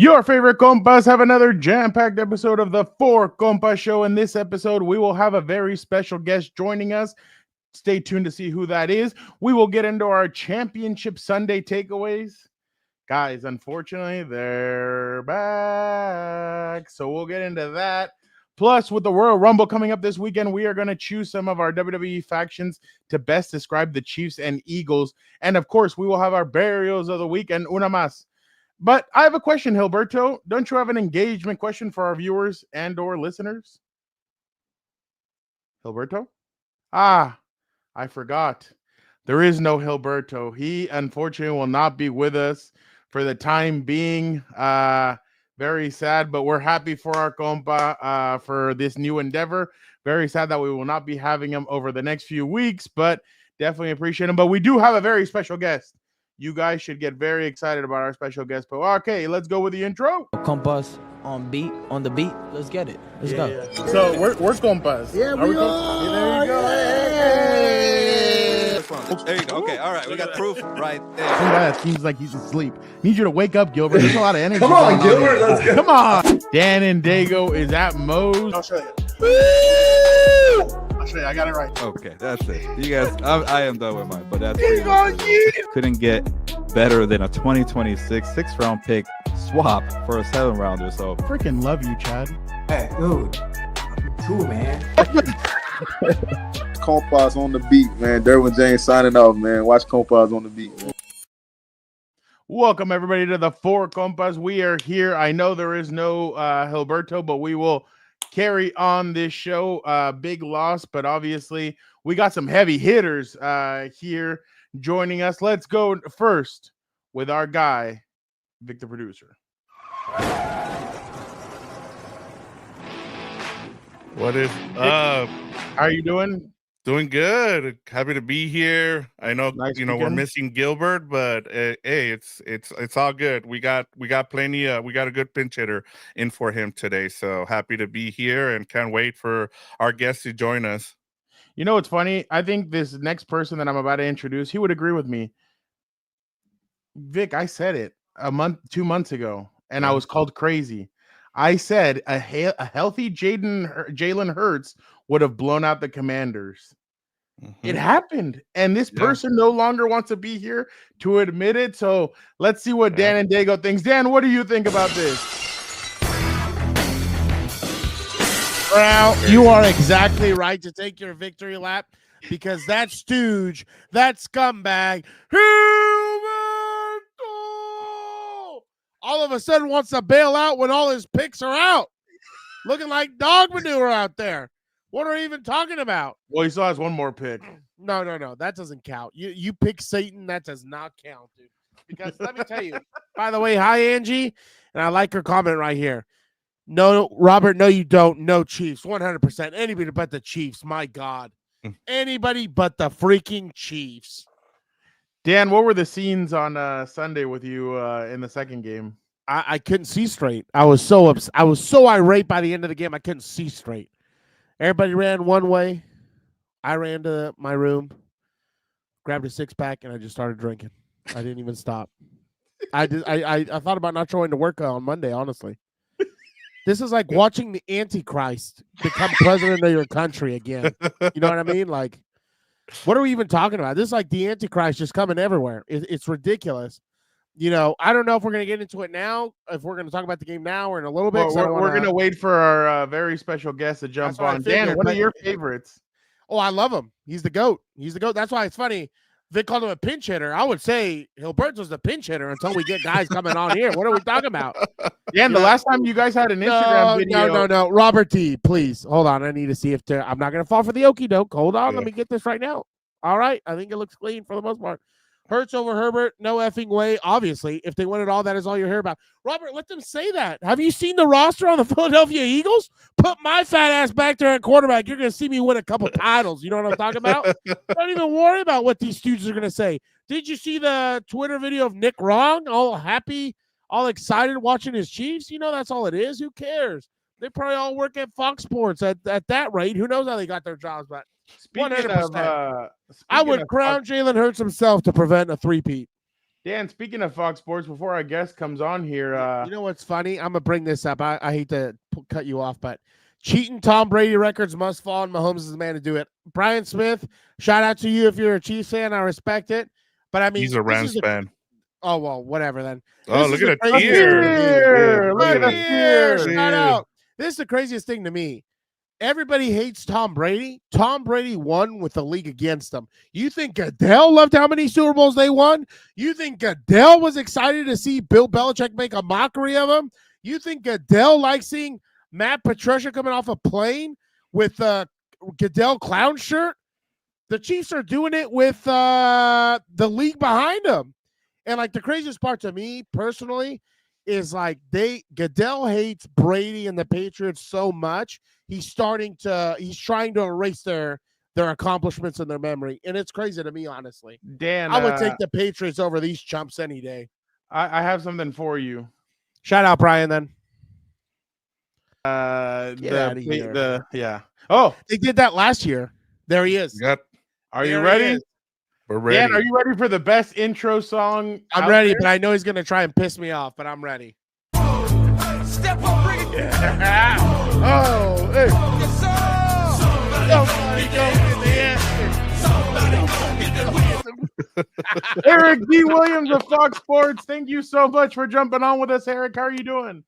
Your favorite compas have another jam-packed episode of the Four Compas Show. In this episode, we will have a very special guest joining us. Stay tuned to see who that is. We will get into our Championship Sunday takeaways. Guys, unfortunately, they're back. So we'll get into that. Plus, with the Royal Rumble coming up this weekend, we are going to choose some of our WWE factions to best describe the Chiefs and Eagles. And, of course, we will have our burials of the week and una más. But I have a question, HEELberto. Don't you have an engagement question for our viewers and or listeners? HEELberto? I forgot. There is no HEELberto. He, unfortunately, will not be with us for the time being. Very sad, but we're happy for our compa for this new endeavor. Very sad that we will not be having him over the next few weeks, but definitely appreciate him. But we do have a very special guest. You guys should get very excited about our special guest. But okay, let's go with the intro. Compas on the beat. Let's get it. Let's go. Yeah. So we're compas. Yeah, we are. There you go. Hey. There you go. Okay, all right. We got proof right there. Some guy that seems like he's asleep. Need you to wake up, Gilbert. There's a lot of energy. Come on, Gilbert. Let's go. Come on. Dan and Dago is at Moe's. I'll show you. I'll show you. I got it right. Okay, that's it. You guys, I am done with mine, but that's couldn't get better than a 2026 6th-round pick swap for a 7-rounder. So Freaking love you, Chad. Hey, dude. Cool, man. Compas on the beat, man. Derwin James signing off, man. Watch Compas on the beat, man. Welcome, everybody, to the Four Compas. We are here. I know there is no HEELberto, but we will carry on this show. Big loss, but obviously we got some heavy hitters here joining us. Let's go first with our guy, Victor Producer. What is How are you doing? doing good? Happy to be here. I know Nice we're weekend. missing Gilbert, but hey, it's all good. We got plenty. We got a good pinch hitter in for him today. So happy to be here and can't wait for our guest to join us. You know what's funny? I think this next person that I'm about to introduce, he would agree with me. Vic, I said it 2 months ago, and I was called crazy. I said a healthy Jalen Hurts would have blown out the Commanders. It happened, and this person no longer wants to be here to admit it. So let's see what Dan and Dago thinks. Dan, what do you think about this? Well, you are exactly right to take your victory lap because that stooge, that scumbag, all of a sudden wants to bail out when all his picks are out. Looking like dog manure out there. What are we even talking about? Well, he still has one more pick. No. That doesn't count. You pick Satan. That does not count, dude. Because let me tell you, by the way, hi, Angie. And I like her comment right here. No, Robert, no, you don't. No Chiefs. 100%. Anybody but the Chiefs. My God. Anybody but the freaking Chiefs. Dan, what were the scenes on Sunday with you in the second game? I couldn't see straight. I was so irate by the end of the game. I couldn't see straight. Everybody ran one way. I ran to my room, grabbed a 6-pack, and I just started drinking. I didn't even stop. I thought about not showing to work on Monday, honestly. This is like watching the Antichrist become president of your country again. You know what I mean? Like, what are we even talking about? This is like the Antichrist just coming everywhere. It's ridiculous. You know, I don't know if we're going to get into it now, if we're going to talk about the game now or in a little bit. Well, we're going to wait for our very special guest to jump on. Dan, what are your favorites? Oh, I love him. He's the GOAT. He's the GOAT. That's why it's funny. Vic called him a pinch hitter. I would say HEELberto's the pinch hitter until we get guys coming on here. What are we talking about? Dan, the last time you guys had an Instagram video. No. Robert T, please. Hold on. I need to see if I'm not going to fall for the okie doke. Hold on. Let me get this right now. All right. I think it looks clean for the most part. Hurts over Herbert, no effing way. Obviously, if they win it all, that is all you hear about. Robert, let them say that. Have you seen the roster on the Philadelphia Eagles? Put my fat ass back there at quarterback. You're going to see me win a couple titles. You know what I'm talking about? Don't even worry about what these students are going to say. Did you see the Twitter video of Nick Wrong, all happy, all excited watching his Chiefs? You know, that's all it is. Who cares? They probably all work at Fox Sports at that rate. Who knows how they got their jobs, but 100%. I would crown Jalen Hurts himself to prevent a three-peat. Dan, speaking of Fox Sports, before our guest comes on here, you know what's funny? I'm gonna bring this up. I hate to cut you off, but cheating Tom Brady records must fall, and Mahomes is the man to do it. Brian Smith, shout out to you if you're a Chiefs fan. I respect it, but I mean, He's a Rams fan. Oh well, whatever then. Oh, This look is at the a craziest tear. thing to me. Look at Look a here, tear. shout out. This is the craziest thing to me. Everybody hates Tom Brady. Tom Brady won with the league against him. You think Goodell loved how many Super Bowls they won? You think Goodell was excited to see Bill Belichick make a mockery of him? You think Goodell liked seeing Matt Patricia coming off a plane with a Goodell clown shirt? The Chiefs are doing it with the league behind them. And like the craziest part to me personally is like Goodell hates Brady and the Patriots so much. He's trying to erase their accomplishments in their memory. And it's crazy to me, honestly. Dan, I would take the Patriots over these chumps any day. I have something for you. Shout out Brian then. Yeah. Oh, they did that last year. There he is. Yep. Are you ready? We're ready. Dan, are you ready for the best intro song? I'm ready, but I know he's gonna try and piss me off, but I'm ready. Step up, bring it. Oh, hey. Eric D. Williams of Fox Sports, thank you so much for jumping on with us, Eric. How are you doing?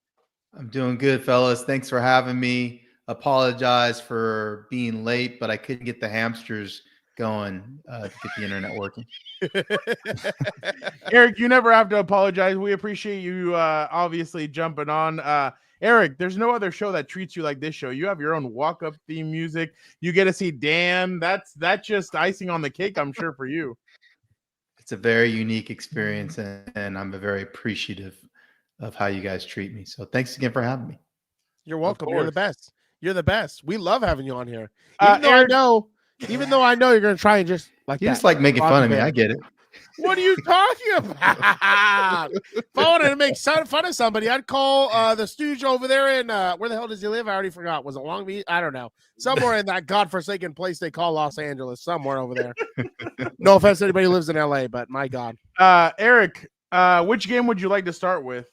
I'm doing good, fellas. Thanks for having me. Apologize for being late, but I couldn't get the hamsters going to get the internet working. Eric, you never have to apologize. We appreciate you obviously jumping on. Eric, there's no other show that treats you like this show. You have your own walk-up theme music. You get to see Dan. That's just icing on the cake, I'm sure, for you. It's a very unique experience, and I'm very appreciative of how you guys treat me. So thanks again for having me. You're welcome. You're the course. best. You're the best. We love having you on here. Eric- Even though I know you're gonna try and just like You that. just like making fun of me. I get it. What are you talking about? If I wanted to make fun of somebody, I'd call the stooge over there in where the hell does he live? I already forgot. Was it Long Beach? I don't know. Somewhere in that godforsaken place they call Los Angeles. Somewhere over there. No offense to anybody who lives in LA, but my God. Eric, which game would you like to start with?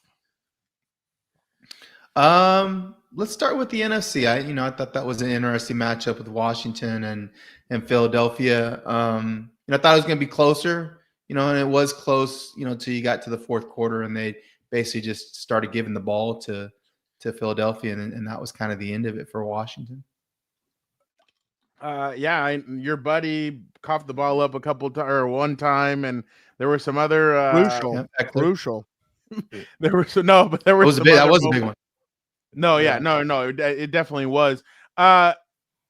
Let's start with the NFC. I thought that was an interesting matchup with Washington and Philadelphia. I thought it was going to be closer, and it was close, till you got to the fourth quarter and they basically just started giving the ball to Philadelphia, and that was kind of the end of it for Washington. Your buddy coughed the ball up one time, and there were some other Crucial. There was that was a big one. No, it definitely was.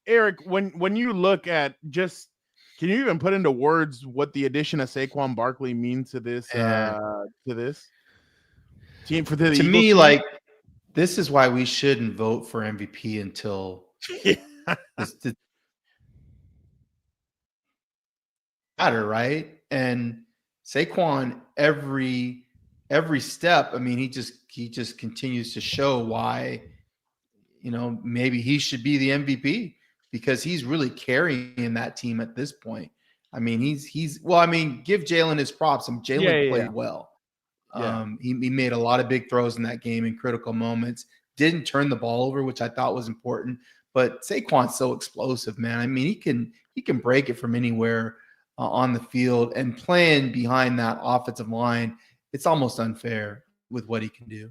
Eric, when you look at can you even put into words what the addition of Saquon Barkley means to this team for the to Eagles me, team? like, this is why we shouldn't vote for MVP until this matter, right? And Saquon, every step, I mean, he just continues to show why, maybe he should be the MVP, because he's really carrying that team at this point. I mean, give Jalen his props. And Jalen played well. Yeah. He made a lot of big throws in that game in critical moments. Didn't turn the ball over, which I thought was important. But Saquon's so explosive, man. I mean, he can break it from anywhere on the field, and playing behind that offensive line, it's almost unfair with what he can do.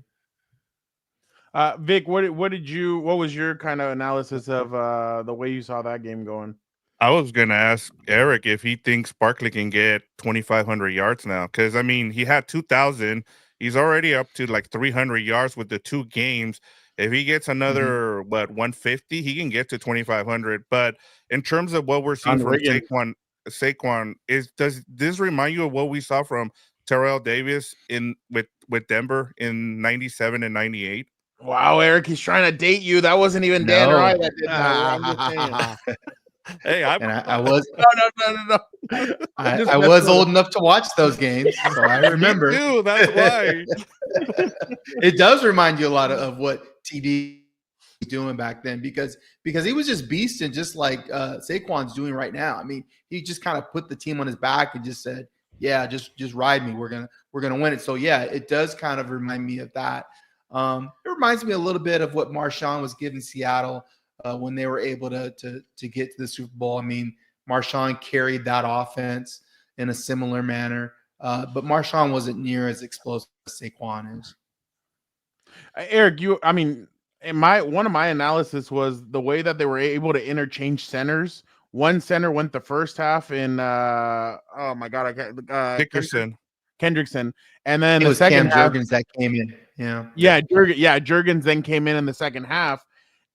Vic, what was your kind of analysis of the way you saw that game going? I was going to ask Eric if he thinks Barkley can get 2,500 yards now. Because, I mean, he had 2,000. He's already up to like 300 yards with the 2 games. If he gets another, 150, he can get to 2,500. But in terms of what we're seeing from Saquon, does this remind you of what we saw from Terrell Davis with Denver in 97 and 98? Wow, Eric, he's trying to date you. That wasn't even Dan or I that did that. I'm just saying. Hey, I was No. I was old enough to watch those games, so I remember. Me too, that's why. It does remind you a lot of what TD was doing back then, because he was just beasting, just like Saquon's doing right now. I mean, he just kind of put the team on his back and just said, yeah, just ride me. We're gonna win it. So yeah, it does kind of remind me of that. It reminds me a little bit of what Marshawn was giving Seattle when they were able to get to the Super Bowl. I mean, Marshawn carried that offense in a similar manner, but Marshawn wasn't near as explosive as Saquon is. Eric, one of my analysis was the way that they were able to interchange centers. One center went the first half in oh my god, I can't Dickerson. Kendrickson, and then It the was second Cam half, Jurgens that came in. Yeah. Jurgens then came in the second half,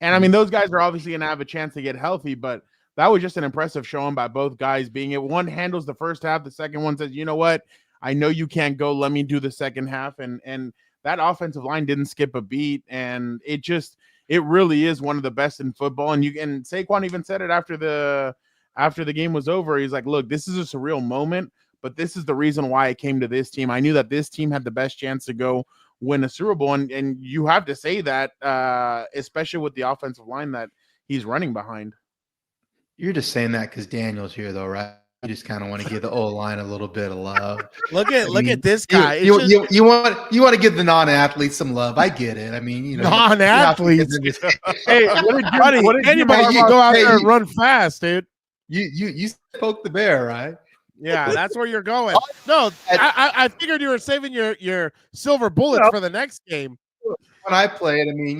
and I mean those guys are obviously going to have a chance to get healthy, but that was just an impressive showing by both guys. Being it, one handles the first half, the second one says, you know what, I know you can't go, let me do the second half, and that offensive line didn't skip a beat, and it really is one of the best in football. And Saquon even said it after the game was over. He's like, look, this is a surreal moment, but this is the reason why I came to this team. I knew that this team had the best chance to go win a Super Bowl. And you have to say that, especially with the offensive line that he's running behind. You're just saying that because Daniel's here, though, right? You just kind of want to give the O-line a little bit of love. Look at this guy. You want to give the non-athletes some love. I get it. I mean, non-athletes. Hey, what did anybody can go out there and run fast, dude. You poke the bear, right? Yeah, that's where you're going. No, I figured you were saving your silver bullets for the next game. When I played, I mean,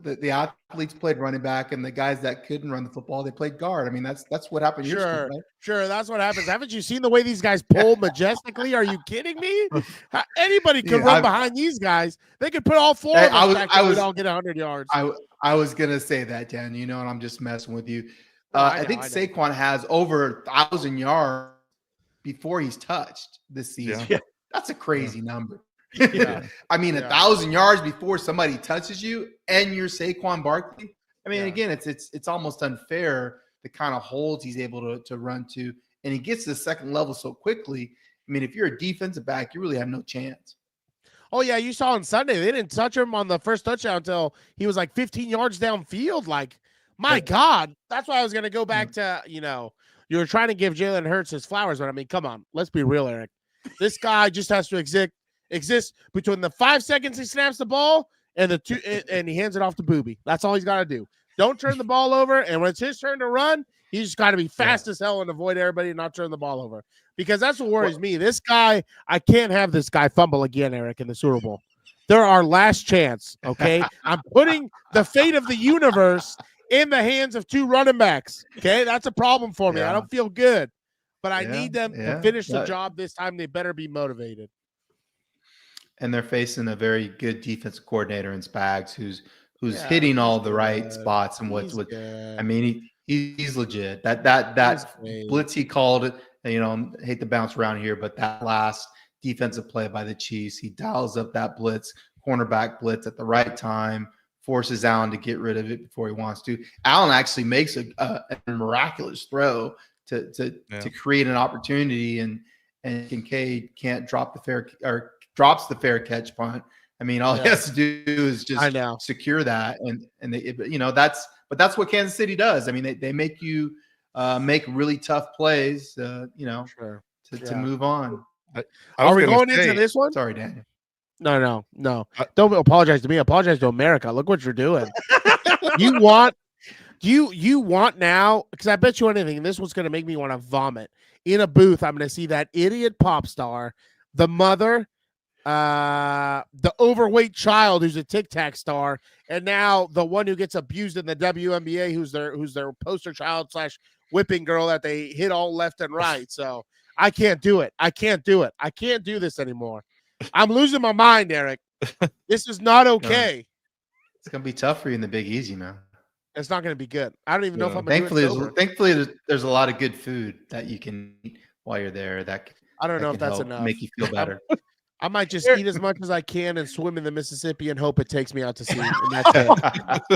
the athletes played running back, and the guys that couldn't run the football, they played guard. I mean, that's what happened. Sure, that's what happens. Haven't you seen the way these guys pull majestically? Are you kidding me? Anybody could run behind these guys. They could put all four of us back and we'd all get 100 yards. I was gonna say that, Dan. And I'm just messing with you. I think Saquon has over 1,000 yards before he's touched this season. Yeah. That's a crazy number. Yeah. I mean, 1,000 yards before somebody touches you, and you're Saquon Barkley. I mean, again, it's almost unfair the kind of holds he's able to run to, and he gets to the second level so quickly. I mean, if you're a defensive back, you really have no chance. Oh yeah, you saw on Sunday they didn't touch him on the first touchdown until he was like 15 yards downfield. Like, my God, that's why I was gonna go back to you were trying to give Jalen Hurts his flowers, but I mean, come on, let's be real, Eric. This guy just has to exist between the 5 seconds he snaps the ball and the 2 and he hands it off to Booby. That's all he's got to do. Don't turn the ball over, and when it's his turn to run, he's just got to be fast as hell and avoid everybody and not turn the ball over, because that's what worries me. This guy, I can't have this guy fumble again, Eric, in the Super Bowl. They're our last chance, okay? I'm putting the fate of the universe in the hands of 2 running backs, okay? That's a problem for me. I don't feel good, but I need them to finish the job this time. They better be motivated. And they're facing a very good defensive coordinator in Spags, who's hitting all the right spots and what's. I mean, he's legit. That blitz he called it. Hate to bounce around here, but that last defensive play by the Chiefs, he dials up that blitz, cornerback blitz at the right time, forces Allen to get rid of it before he wants to. Allen actually makes a miraculous throw to create an opportunity, and Kincaid can't drop the fair or drops the fair catch punt. I mean, all he has to do is just secure that, and they, that's what Kansas City does. I mean, they make you make really tough plays, to move on. Are we going into this one? Sorry, Daniel. No. Don't apologize to me. Apologize to America. Look what you're doing. You want now, because I bet you anything, this one's going to make me want to vomit. In a booth, I'm going to see that idiot pop star, the mother, the overweight child who's a Tic Tac star, and now the one who gets abused in the WNBA, who's their poster child / whipping girl that they hit all left and right. So I can't do it. I can't do this anymore. I'm losing my mind, Eric. This is not okay. It's gonna be tough for you in the Big Easy, man. It's not gonna be good. I don't even know if I'm. Thankfully, there's a lot of good food that you can eat while you're there. I don't know if that's enough. Make you feel better. I might just eat as much as I can and swim in the Mississippi and hope it takes me out to sea. And that's it.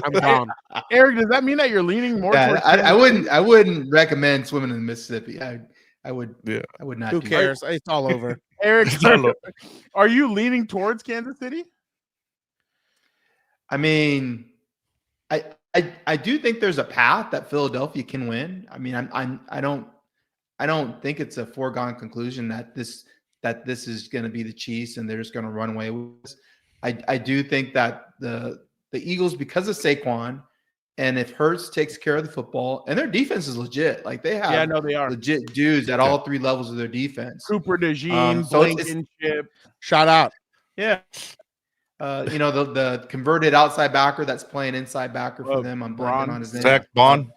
I'm gone. Eric, does that mean that you're leaning more? I wouldn't recommend swimming in the Mississippi. I would not. Who cares? It's all over. Eric, are you leaning towards Kansas City? I mean, I do think there's a path that Philadelphia can win. I mean, I I don't think it's a foregone conclusion that this is going to be the Chiefs and they're just going to run away with this. I do think that the Eagles, because of Saquon, and if Hurts takes care of the football, and their defense is legit, like they have they are legit dudes at all three levels of their defense. Cooper DeJean, so Blankenship. Shout out. Yeah. The converted outside backer that's playing inside backer for them. I'm blanking on his name. Zach Bond.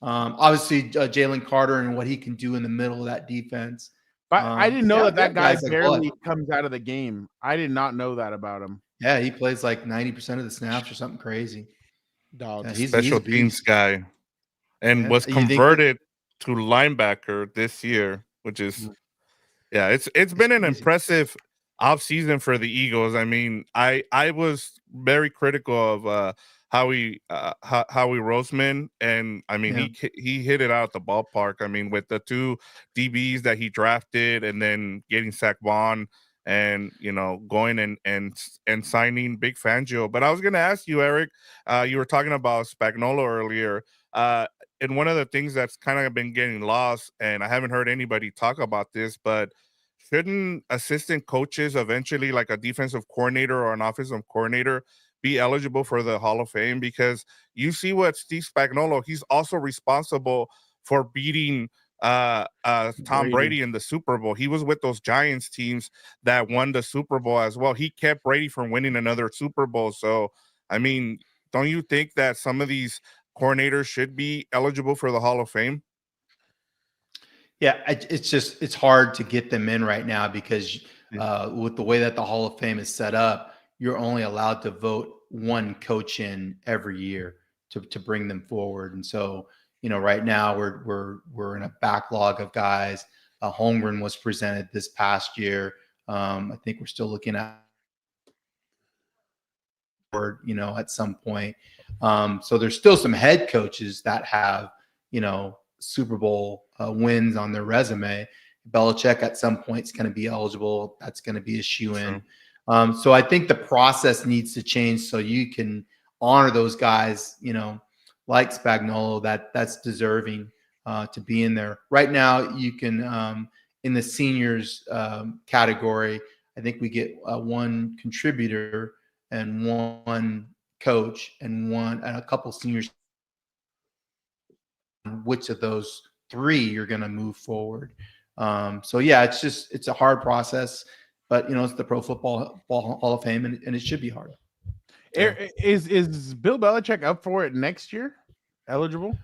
Obviously, Jalen Carter and what he can do in the middle of that defense. But I didn't know that guy guys like barely blood. comes out of the game. I did not know that about him. Yeah, he plays like 90% of the snaps or something crazy. Dog. Yeah, Special he's a teams beast. guy, and was You think converted to linebacker this year, which is it's been an impressive offseason for the Eagles. I mean, I was very critical of Howie Roseman, and I mean he hit it out of the ballpark. I mean, with the two DBs that he drafted, and then getting Saquon, and going and signing Big Fangio. But I was going to ask you, Eric, you were talking about Spagnuolo earlier, and one of the things that's kind of been getting lost, and I haven't heard anybody talk about this, but shouldn't assistant coaches eventually, like a defensive coordinator or an offensive coordinator, be eligible for the Hall of Fame? Because you see what Steve Spagnuolo, he's also responsible for beating Tom Brady in the Super Bowl. He was with those Giants teams that won the Super Bowl as well. He kept Brady from winning another Super Bowl. So, I mean, don't you think that some of these coordinators should be eligible for the Hall of Fame? Yeah, it's hard to get them in right now because with the way that the Hall of Fame is set up, you're only allowed to vote one coach in every year to bring them forward. And so, right now we're in a backlog of guys. Holmgren was presented this past year. I think we're still looking at, at some point. So there's still some head coaches that have, Super Bowl wins on their resume. Belichick at some point is going to be eligible. That's going to be a shoe-in. So I think the process needs to change so you can honor those guys, like Spagnuolo, that's deserving to be in there. Right now, you can in the seniors category, I think we get one contributor and one coach and a couple seniors. Which of those three you're going to move forward? So yeah, it's a hard process, but it's the Pro Football Hall of Fame, and it should be hard. Is Bill Belichick up for it next year? Eligible?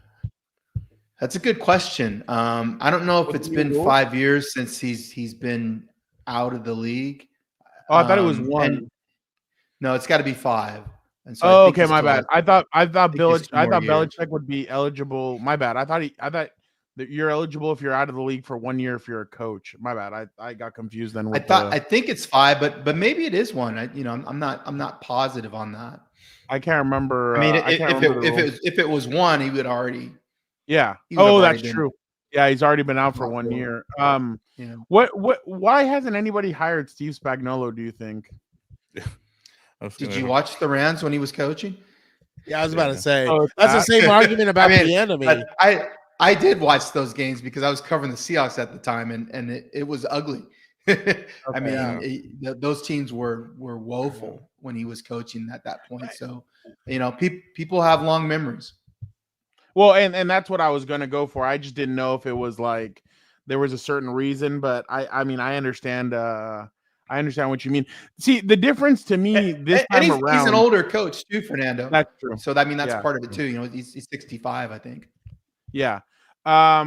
That's a good question. I don't know if it's been 5 years since he's been out of the league. Oh, I thought it was one. No, it's got to be 5. And so okay, my bad. I thought Belichick would be eligible. My bad. I thought that you're eligible if you're out of the league for 1 year if you're a coach. My bad. I got confused then. I think it's 5, but maybe it is 1. I'm not positive on that. I can't remember. I mean, if it was 1, he would already. Yeah. Oh, that's true. Yeah, he's already been out for 1 year. Why hasn't anybody hired Steve Spagnuolo, do you think? Did you watch the Rams when he was coaching? Yeah, I was about to say that's the same argument about the enemy. I did watch those games because I was covering the Seahawks at the time, and it was ugly. I mean, those teams were woeful when he was coaching at that point. So, people have long memories. Well, and that's what I was going to go for. I just didn't know if it was like there was a certain reason, but I mean, I understand. I understand what you mean. See, the difference to me this time around. He's an older coach too, Fernando. That's true. So that's part of it too. He's 65, I think. Yeah. Let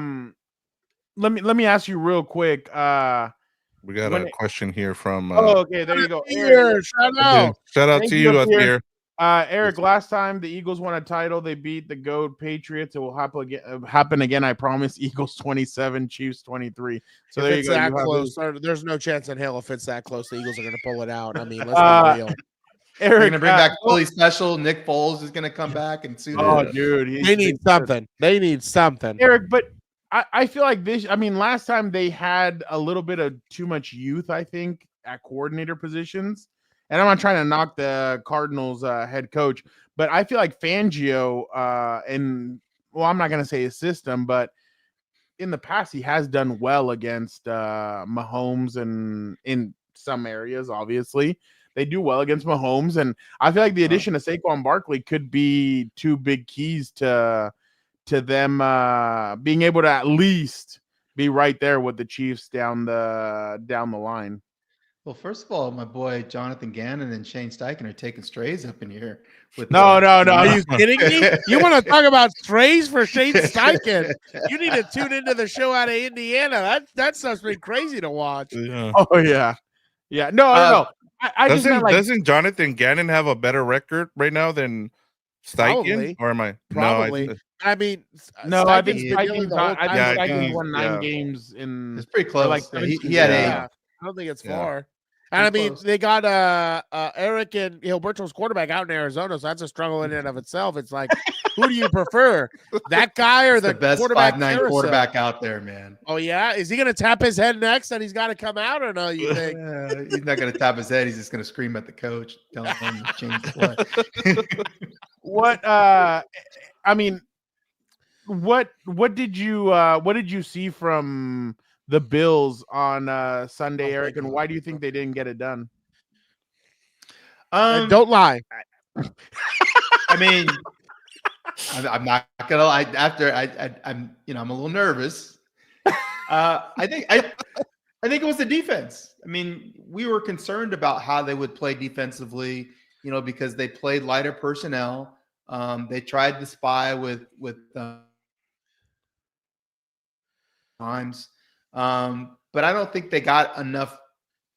me ask you real quick. We got a question here from. Okay, there you go. Eric, shout out. Shout out to you up here. Eric, last time the Eagles won a title, they beat the GOAT Patriots. It will happen again. I promise. Eagles 27, Chiefs 23. So there you go. That close, there's no chance in hell if it's that close, the Eagles are going to pull it out. I mean, let's be real. Eric, going to bring back Philly special. Nick Foles is going to come back and see. Dude, they need something. They need something. Eric, but I feel like this. I mean, last time they had a little bit of too much youth, I think, at coordinator positions. And I'm not trying to knock the Cardinals head coach, but I feel like Fangio I'm not going to say his system, but in the past he has done well against Mahomes, and in some areas, obviously they do well against Mahomes, and I feel like the addition of Saquon Barkley could be two big keys to them being able to at least be right there with the Chiefs down the line. Well, first of all, my boy Jonathan Gannon and Shane Steichen are taking strays up in here. With No. Are you kidding me? You want to talk about strays for Shane Steichen? You need to tune into the show out of Indiana. That stuff's been crazy to watch. Yeah. Oh yeah. No. I just meant like, doesn't Jonathan Gannon have a better record right now than Steichen? Probably. Or am I? Probably. No, I mean, no, I think Steichen's been dealing the whole time. Yeah, I Steichen think- won 9 yeah. games in. It's pretty close. like he 17 had Yeah. 8. I don't think it's Yeah. far. And I Pretty mean, close. they got Eric and HEELberto's quarterback out in Arizona, so that's a struggle in and of itself. It's like, who do you prefer, that guy or It's the best quarterback 5'9" carousel? quarterback out there, man. Oh yeah, is he going to tap his head next and he's got to come out, or no? You think? He's not going to tap his head. He's just going to scream at the coach, telling him to change the play. What I mean, what did you see from the Bills on Sunday, Eric, and why do you think they didn't get it done? And don't lie. I mean, I'm not gonna lie. After I'm a little nervous. I think it was the defense. I mean, we were concerned about how they would play defensively, because they played lighter personnel. They tried to spy with times, but I don't think they got enough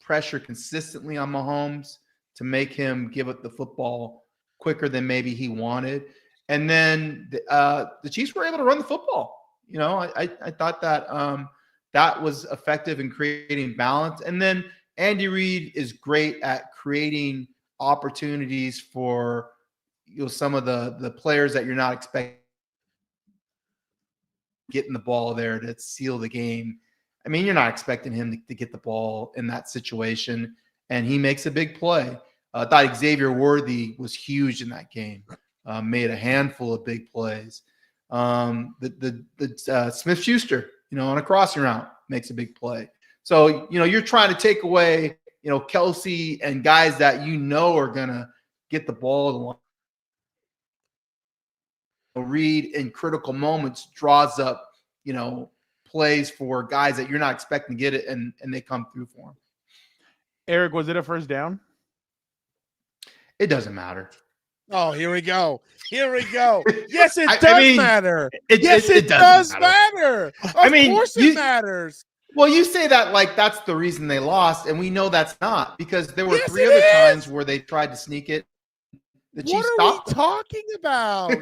pressure consistently on Mahomes to make him give up the football quicker than maybe he wanted. And then the Chiefs were able to run the football. I thought that that was effective in creating balance. And then Andy Reid is great at creating opportunities for some of the players that you're not expecting, getting the ball there to seal the game. I mean, you're not expecting him to get the ball in that situation, and he makes a big play. I thought Xavier Worthy was huge in that game. Made a handful of big plays. The Smith-Schuster, on a crossing route, makes a big play. So, you're trying to take away, Kelsey and guys that are gonna get the ball. Reid in critical moments draws up, plays for guys that you're not expecting to get it, and they come through for him. Eric, was it a first down? It doesn't matter. Oh, here we go. Yes, it I does mean, matter. it It does doesn't matter. Of course it matters. Well, you say that like that's the reason they lost, and we know that's not, because there were Yes, 3 it other is. times where they tried to sneak it. The What Chiefs are stopped we them. talking about?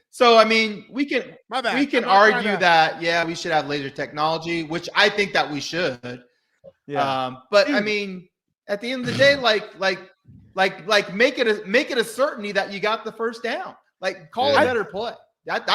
So, I mean, we can My bad. we can I'm not trying argue to- that, we should have laser technology, which I think that we should. But I mean, at the end of the day, like make it a certainty that you got the first down. Like, call a better play. That's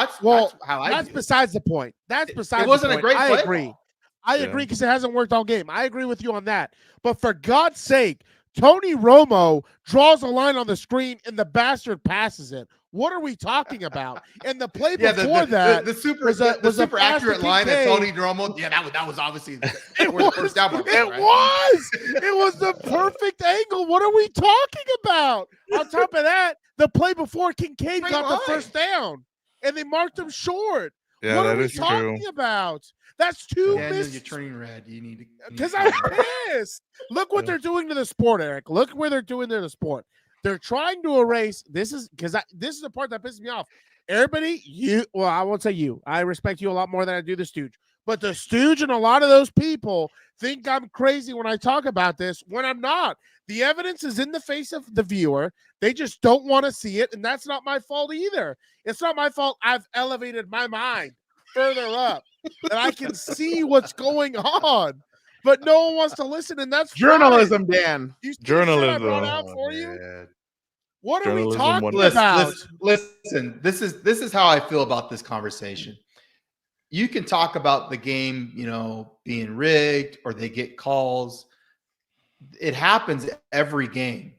how I That's view it. besides the point. That's besides. It wasn't the a point. great I play agree. call. I agree because it hasn't worked all game. I agree with you on that. But for God's sake, Tony Romo draws a line on the screen and the bastard passes it. What are we talking about? And the play before that, the super was a super pass to accurate line that Kincaid. Tony Romo. Yeah, that was obviously It where the first down was. It right? was the perfect angle. What are we talking about? On top of that, the play before Kincaid Great got the line. first down, and they marked him short. Yeah, what that are we is true. talking about? That's two Daniel, missed. you're turning red. You need to. Because I'm pissed. Look what they're doing to the sport, Eric. Look where they're doing to the sport. They're trying to erase. This is the part that pisses me off. Everybody, I won't say you. I respect you a lot more than I do the Stooge. But the Stooge and a lot of those people think I'm crazy when I talk about this, when I'm not. The evidence is in the face of the viewer. They just don't want to see it, and that's not my fault either. It's not my fault. I've elevated my mind further up, and I can see what's going on. But no one wants to listen, and that's Journalism, fine. Dan. You see the shit I Journalism. brought out for you? Man. What are we Journalism talking one- about? Listen. This is how I feel about this conversation. You can talk about the game, being rigged or they get calls. It happens every game.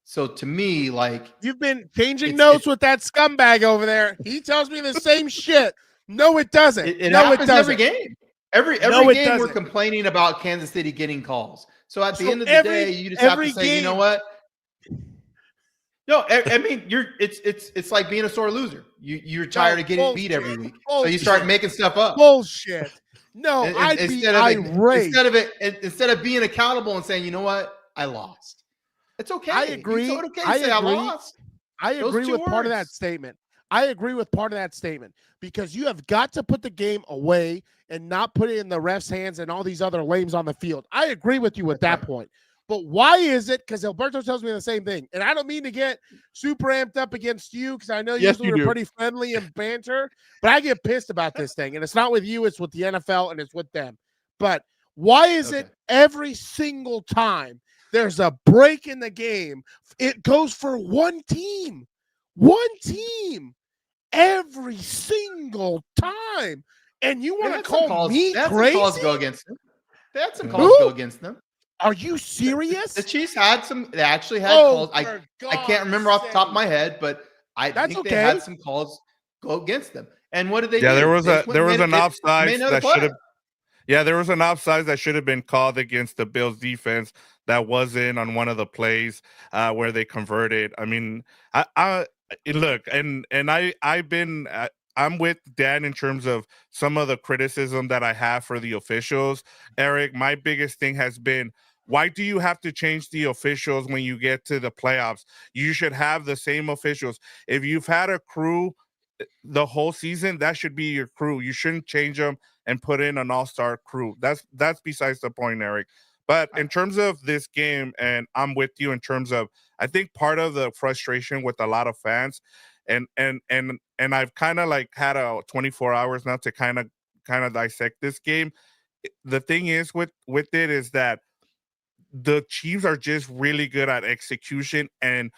So to me, like, You've been changing It's- notes with that scumbag over there. He tells me the same shit. No, it doesn't. It no, it happens every doesn't. game. Every No, it game we're doesn't. complaining about Kansas City getting calls. So at the So end of the day, you just have to say, you know what? No, I mean it's like being a sore loser. You're tired of getting beat every week, so you start making stuff up. Bullshit. No, I'd be irate. Instead of being accountable and saying, you know what, I lost. It's okay. I agree. It's okay to say I lost. I agree with part of that statement. I agree with part of that statement because you have got to put the game away and not put it in the ref's hands and all these other lames on the field. I agree with you at that point. But why is it? Because HEELberto tells me the same thing. And I don't mean to get super amped up against you because I know usually we're pretty friendly and banter, but I get pissed about this thing. And it's not with you, it's with the NFL and it's with them. But why is it every single time there's a break in the game, it goes for one team? One team every single time. And you want to call me crazy? Calls go against them. They had some calls go against them. Are you serious? The Chiefs had some. They actually had calls. I can't remember off the top of my head, but I think they had some calls go against them. And what did they do? There was an offside that should have. Yeah, there was an offside that should have been called against the Bills defense that wasn't on one of the plays where they converted. I mean, I look, and I'm with Dan in terms of some of the criticism that I have for the officials. Eric, my biggest thing has been, why do you have to change the officials when you get to the playoffs? You should have the same officials. If you've had a crew the whole season, that should be your crew. You shouldn't change them and put in an all-star crew. That's besides the point, Eric. But in terms of this game, and I'm with you in terms of, I think part of the frustration with a lot of fans, and I've kind of like had a 24 hours now to kind of dissect this game. The thing is with it is that the Chiefs are just really good at execution, and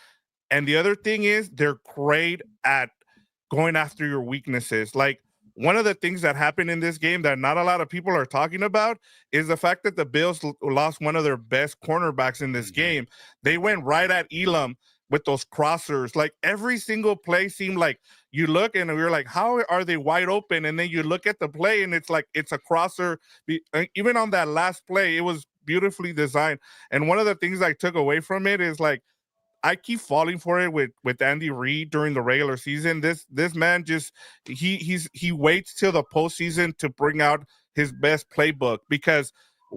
the other thing is they're great at going after your weaknesses. Like, one of the things that happened in this game that not a lot of people are talking about is the fact that the Bills lost one of their best cornerbacks in this game. They went right at Elam with those crossers. Like, every single play seemed like you look and you're like, how are they wide open? And then you look at the play and it's like it's a crosser. Even on that last play, it was beautifully designed. And one of the things I took away from it is, like, I keep falling for it with Andy Reid during the regular season. This man just he waits till the postseason to bring out his best playbook, because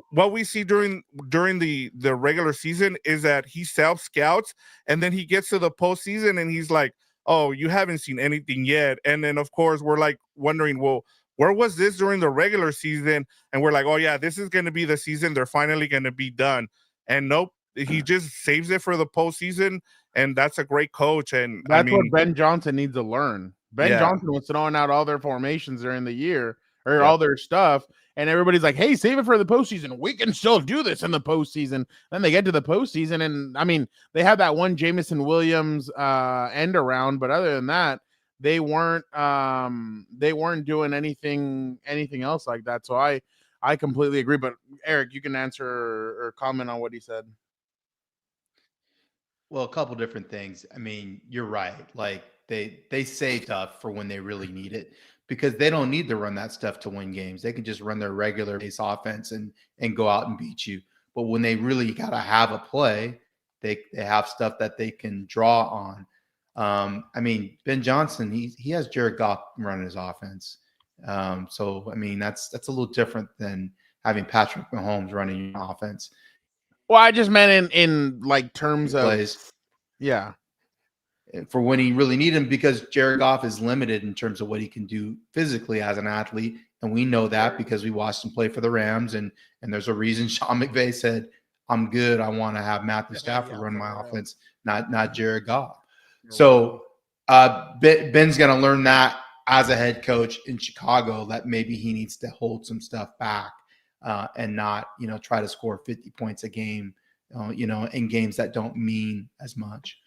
what we see during the regular season is that he self scouts and then he gets to the postseason and he's like, oh, you haven't seen anything yet. And then of course we're like wondering, well, where was this during the regular season? And we're like, oh yeah, this is going to be the season. They're finally going to be done. And nope. He just saves it for the postseason, and that's a great coach. And that's what Ben Johnson needs to learn. Ben Johnson was throwing out all their formations during the year, or all their stuff, and everybody's like, "Hey, save it for the postseason. We can still do this in the postseason." Then they get to the postseason, and I mean, they had that one Jameson Williams end around, but other than that, they weren't doing anything else like that. So I completely agree. But Eric, you can answer or comment on what he said. Well, a couple different things. I mean, you're right. Like, they say stuff for when they really need it, because they don't need to run that stuff to win games. They can just run their regular base offense and go out and beat you. But when they really got to have a play, they have stuff that they can draw on. I mean, Ben Johnson, he has Jared Goff running his offense. So I mean, that's a little different than having Patrick Mahomes running your offense. Well, I just meant in like terms of plays. Yeah. For when he really needed him, because Jared Goff is limited in terms of what he can do physically as an athlete. And we know that because we watched him play for the Rams. And there's a reason Sean McVay said, I'm good. I want to have Matthew Stafford run my offense, not Jared Goff. So Ben's going to learn that as a head coach in Chicago, that maybe he needs to hold some stuff back. And not, try to score 50 points a game, in games that don't mean as much.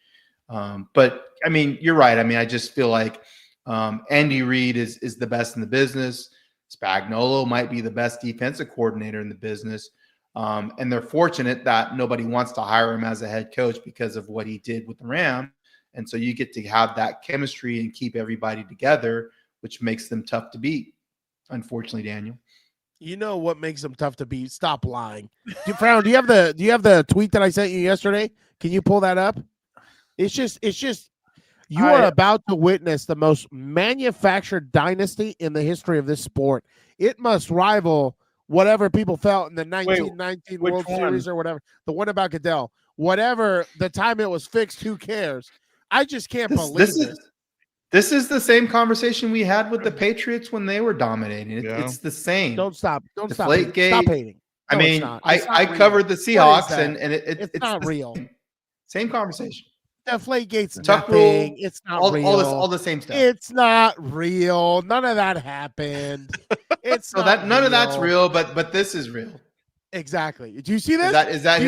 But I mean, you're right. I mean, I just feel like Andy Reid is the best in the business. Spagnuolo might be the best defensive coordinator in the business. And they're fortunate that nobody wants to hire him as a head coach because of what he did with the Rams. And so you get to have that chemistry and keep everybody together which makes them tough to beat. Unfortunately, Daniel. You know what makes them tough to beat? Stop lying. Frown, do you have the tweet that I sent you yesterday? Can you pull that up? It's just you are about to witness the most manufactured dynasty in the history of this sport. It must rival whatever people felt in the 1919 World Series or whatever. The one about Goodell. Whatever the time it was fixed, who cares? I just can't believe this. This is the same conversation we had with the Patriots when they were dominating. It's the same. Don't stop. Don't stop. Deflategate. Stop hating. I No, mean, I covered the Seahawks, and it's not real. Same conversation. Deflategate's Tuck nothing. rule, It's not all, real. all the same stuff. It's not real. None of that happened. It's so not none of that's real, but this is real. Exactly. Do you see this? Is that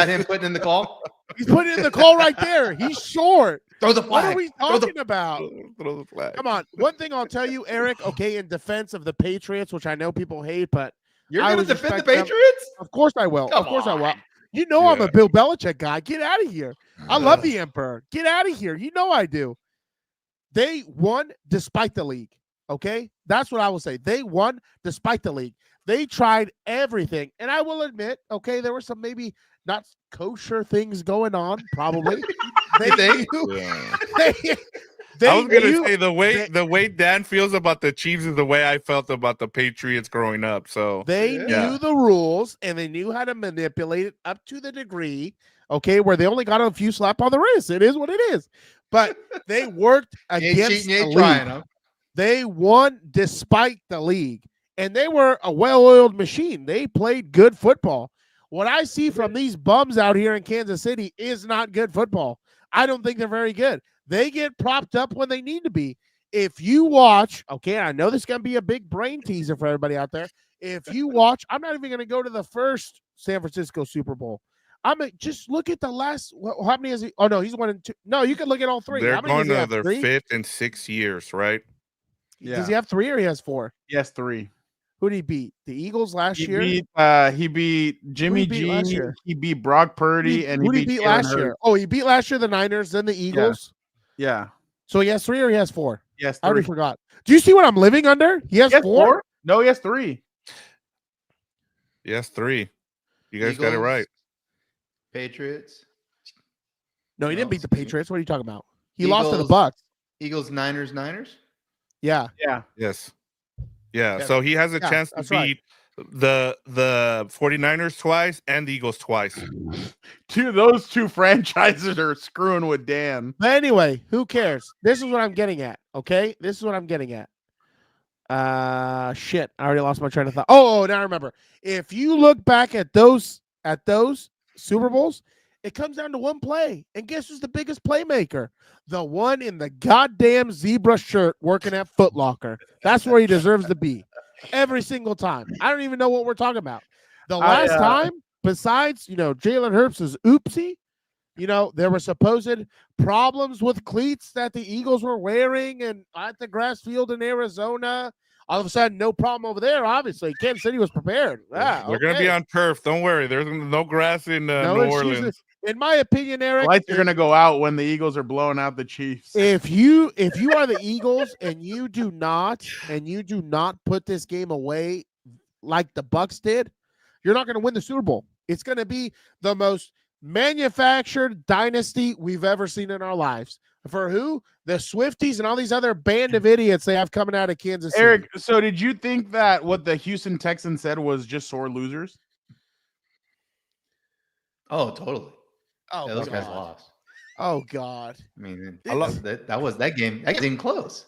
him putting in the call? He's putting in the call right there. He's short. Throw the flag. What are we talking about? Throw the flag. Come on. One thing I'll tell you, Eric, okay, in defense of the Patriots, which I know people hate, but you're going to defend the Patriots? Of course I will. Come of course on. I will. You know I'm a Bill Belichick guy. Get out of here. I love the Emperor. Get out of here. You know I do. They won despite the league, okay? That's what I will say. They won despite the league. They tried everything. And I will admit, okay, there were some maybe not kosher things going on, probably. They I was gonna say the way Dan feels about the Chiefs is the way I felt about the Patriots growing up. So they knew the rules and they knew how to manipulate it up to the degree, okay, where they only got a few slap on the wrist. It is what it is. But they worked against the league. They won despite the league, and they were a well-oiled machine. They played good football. What I see from these bums out here in Kansas City is not good football. I don't think they're very good. They get propped up when they need to be. If you watch, okay, I know this is going to be a big brain teaser for everybody out there. If you watch, I'm not even going to go to the first San Francisco Super Bowl. Just look at the last. How many is he? Oh, no, he's 1 and 2. No, you can look at all three. They're going to their 5th and 6th years, right? Yeah. Does he have 3 or he has 4? Yes, 3. Who did he beat? The Eagles last year? He beat Jimmy G. He beat Brock Purdy, and who did he beat last year? Oh, he beat last year the Niners, then the Eagles. Yeah. So he has 3 or he has 4? Yes, 3. I already forgot. Do you see what I'm living under? He has 4? No, he has 3. Yes, 3. You guys got it right. Patriots. No, he didn't beat the Patriots. What are you talking about? He lost to the Bucks. Eagles, Niners. Yeah. Yes. Yeah. So he has a chance to beat the 49ers twice and the Eagles twice. Those two franchises are screwing with Dan. But anyway, who cares? This is what I'm getting at. Okay, this is what I'm getting at. Shit, I already lost my train of thought. Oh, now I remember. If you look back at those Super Bowls, it comes down to one play, and guess who's the biggest playmaker? The one in the goddamn zebra shirt working at Foot Locker. That's where he deserves to be. Every single time. I don't even know what we're talking about. The last time, besides, Jalen Hurts' oopsie, there were supposed problems with cleats that the Eagles were wearing and at the grass field in Arizona. All of a sudden, no problem over there, obviously. Kansas City was prepared. They're going to be on turf. Don't worry. There's no grass in New Orleans. In my opinion, Eric, lights are going to go out when the Eagles are blowing out the Chiefs. If you are the Eagles and you do not put this game away like the Bucs did, you're not going to win the Super Bowl. It's going to be the most manufactured dynasty we've ever seen in our lives. For who? The Swifties and all these other band of idiots they have coming out of Kansas City. Eric, so did you think that what the Houston Texans said was just sore losers? Oh, totally. Oh, those guys lost. Oh, God. I mean, that game. That didn't close.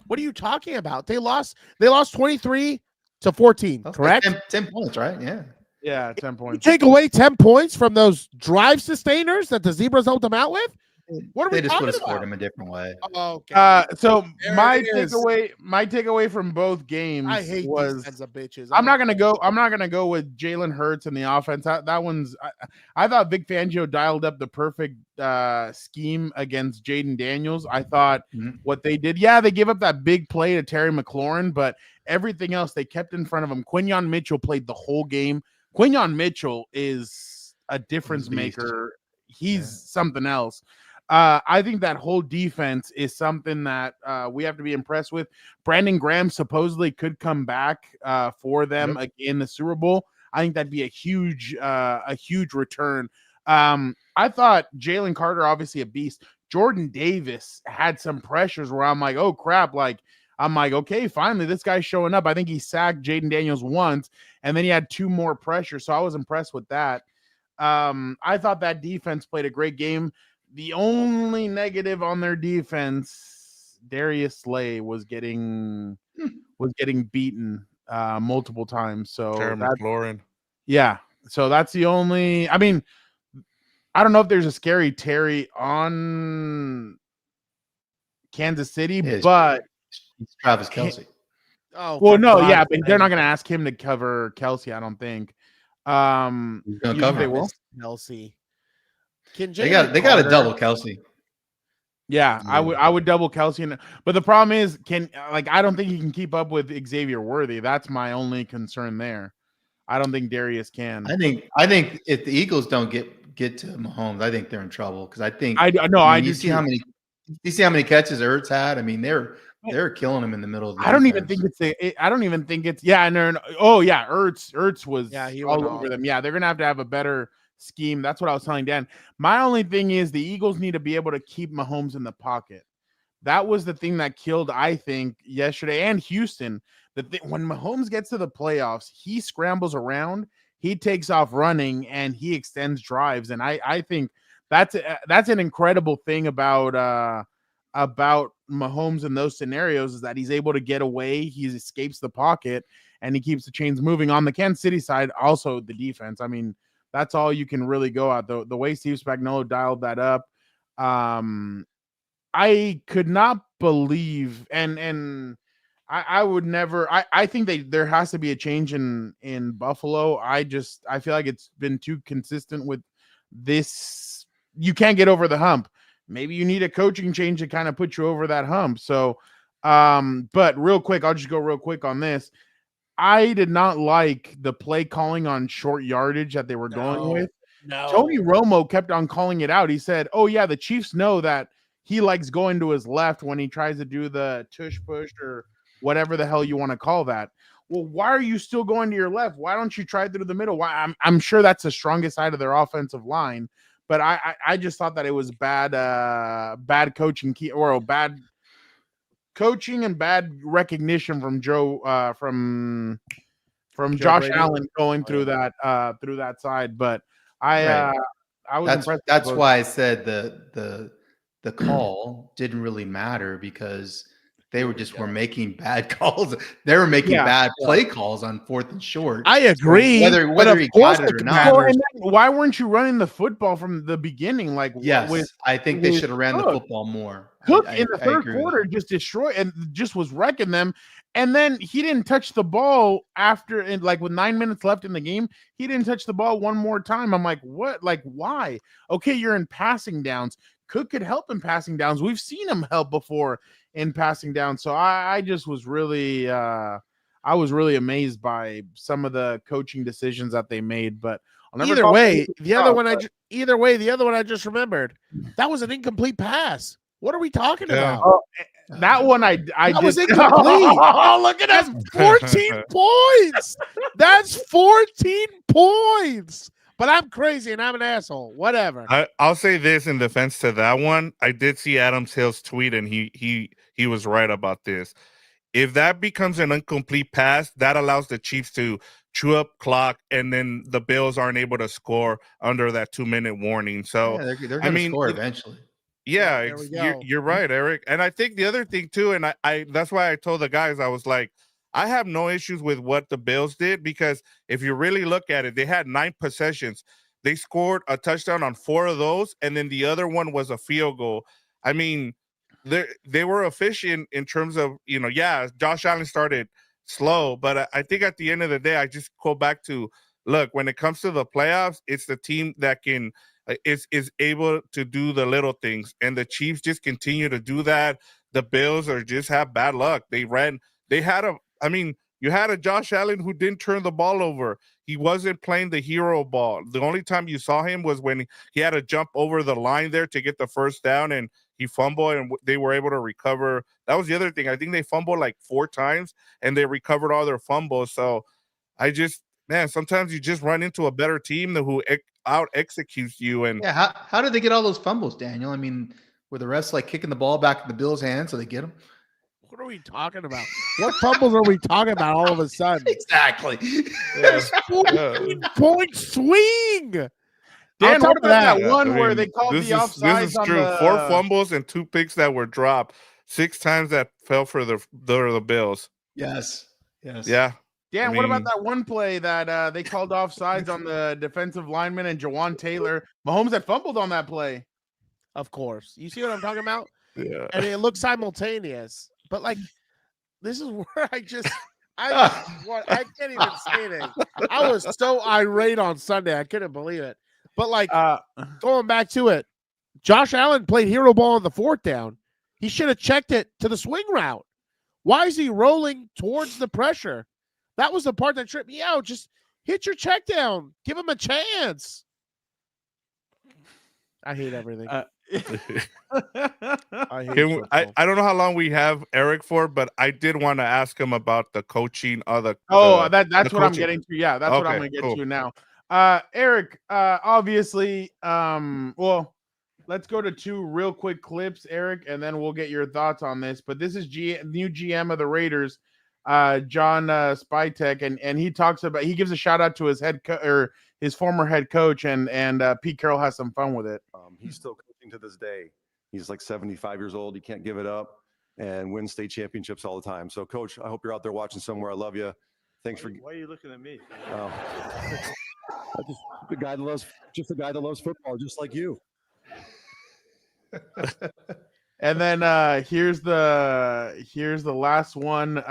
What are you talking about? They lost 23-14, correct? Like 10 points, right? Yeah. Yeah, 10 points. You take away 10 points from those drive sustainers that the Zebras helped them out with? What are they we just talking would have about? scored him a different way. Oh, okay. So There my it is. takeaway from both games I hate was these kinds of bitches. I'm not gonna go with Jalen Hurts and the offense. That one's I thought Vic Fangio dialed up the perfect scheme against Jaden Daniels. I thought what they did, they gave up that big play to Terry McLaurin, but everything else they kept in front of him. Quinyon Mitchell played the whole game. Quinyon Mitchell is a difference maker. He's something else. I think that whole defense is something that we have to be impressed with. Brandon Graham supposedly could come back for them in the Super Bowl. I think that'd be a huge return. I thought Jalen Carter, obviously a beast. Jordan Davis had some pressures where I'm like, oh crap, I'm like, okay, finally this guy's showing up. I think he sacked Jaden Daniels once, and then he had 2 more pressures. So I was impressed with that. I thought that defense played a great game. The only negative on their defense, Darius Slay was getting beaten multiple times. So Terry McLaurin. Yeah. So that's the only. I mean, I don't know if there's a scary Terry on Kansas City, but it's Travis Kelce. Oh, well, no, yeah, but they're not going to ask him to cover Kelce, I don't think. He's going to cover they will. Kelce. They got to double Kelce. Yeah, I would double Kelce, but the problem is, I don't think he can keep up with Xavier Worthy. That's my only concern there. I don't think Darius can. I think if the Eagles don't get to Mahomes, I think they're in trouble because I think you see how many catches Ertz had. I mean, they're killing him in the middle of the I don't even think it's Ertz was all over them. Yeah, they're gonna have a better scheme. That's what I was telling Dan. My only thing is the Eagles need to be able to keep Mahomes in the pocket. That was the thing that killed, I think, yesterday and Houston. When Mahomes gets to the playoffs, he scrambles around, he takes off running, and he extends drives. And I think that's an incredible thing about Mahomes in those scenarios, is that he's able to get away, he escapes the pocket, and he keeps the chains moving. On the Kansas City side, also the defense. I mean, that's all you can really go at. The way Steve Spagnuolo dialed that up, I could not believe, and I would never. I think there has to be a change in Buffalo. I feel like it's been too consistent with this. You can't get over the hump. Maybe you need a coaching change to kind of put you over that hump. So, but real quick, I'll just go real quick on this. I did not like the play calling on short yardage that they were going with. No. Tony Romo kept on calling it out. He said, oh yeah, the Chiefs know that he likes going to his left when he tries to do the tush push or whatever the hell you want to call that. Well, why are you still going to your left? Why don't you try through the middle? Why? I'm sure that's the strongest side of their offensive line, but I just thought that it was bad coaching bad coaching and bad recognition from from Josh Brady. Allen going through that side. But I was impressed. That's why I said the call didn't really matter, because they were making bad calls. They were making bad play calls on 4th and short. I agree. So whether he got it or not. Well, why weren't you running the football from the beginning? I think they should have ran the football more. Cook in the third quarter just destroyed and just was wrecking them. And then he didn't touch the ball with 9 minutes left in the game. He didn't touch the ball one more time. I'm like, what? Why? Okay, you're in passing downs. Cook could help in passing downs. We've seen him help before in passing down. So I just was really I was really amazed by some of the coaching decisions that they made. But either way, the other one I just remembered, that was an incomplete pass. What are we talking about? Oh, that one I was incomplete. Oh, look at that. 14 points. That's 14 points. But I'm crazy and I'm an asshole. Whatever. I'll say this in defense to that one. I did see Adam Hill's tweet, and he was right about this. If that becomes an incomplete pass, that allows the Chiefs to chew up clock, and then the Bills aren't able to score under that 2-minute warning. So they're going to score eventually. Yeah, you're right, Eric. And I think the other thing too, and I that's why I told the guys, I was like, I have no issues with what the Bills did, because if you really look at it, they had 9 possessions. They scored a touchdown on 4 of those, and then the other one was a field goal. I mean, they were efficient in terms of, Josh Allen started slow, but I think at the end of the day, I just go back to, look, when it comes to the playoffs, it's the team that can is able to do the little things, and the Chiefs just continue to do that. The Bills just have bad luck. You had a Josh Allen who didn't turn the ball over. he wasn't playing the hero ball. The only time you saw him was when he had to jump over the line there to get the first down, and he fumbled, and they were able to recover. That was the other thing. I think they fumbled like 4 times, and they recovered all their fumbles. So man, sometimes you just run into a better team who out executes you. And yeah, how did they get all those fumbles, Daniel? I mean, were the refs like kicking the ball back in the Bills' hands so they get them? What are we talking about? What fumbles are we talking about all of a sudden? Exactly. There's 14-point swing. Dan, what about that Yeah, one where they called the offsides? This is on true. the 4 fumbles and 2 picks that were dropped. 6 times that fell for the Bills. Yes. Yeah. Dan, what about that one play that they called offsides on the defensive lineman and Jawan Taylor? Mahomes had fumbled on that play. Of course. You see what I'm talking about? Yeah. And it looks simultaneous. But like, this is where I can't even say anything. I was so irate on Sunday. I couldn't believe it. But like, going back to it, Josh Allen played hero ball on the 4th down. He should have checked it to the swing route. Why is he rolling towards the pressure? That was the part that tripped me out. Just hit your check down. Give him a chance. I hate everything. I don't know how long we have Eric for, but I did want to ask him about the coaching of the. That's what I'm getting to. Yeah, that's what I'm going to get to now. Eric, obviously, well, let's go to 2 real quick clips, Eric, and then we'll get your thoughts on this. But this is new GM of the Raiders, John Spytek, and he talks about, he gives a shout out to his his former head coach, and Pete Carroll has some fun with it. He's still coaching to this day. He's like 75 years old. He can't give it up and win state championships all the time. So, Coach, I hope you're out there watching somewhere. I love you. Thanks for. Why are you looking at me? Just a guy that loves football, just like you. And then here's the last one.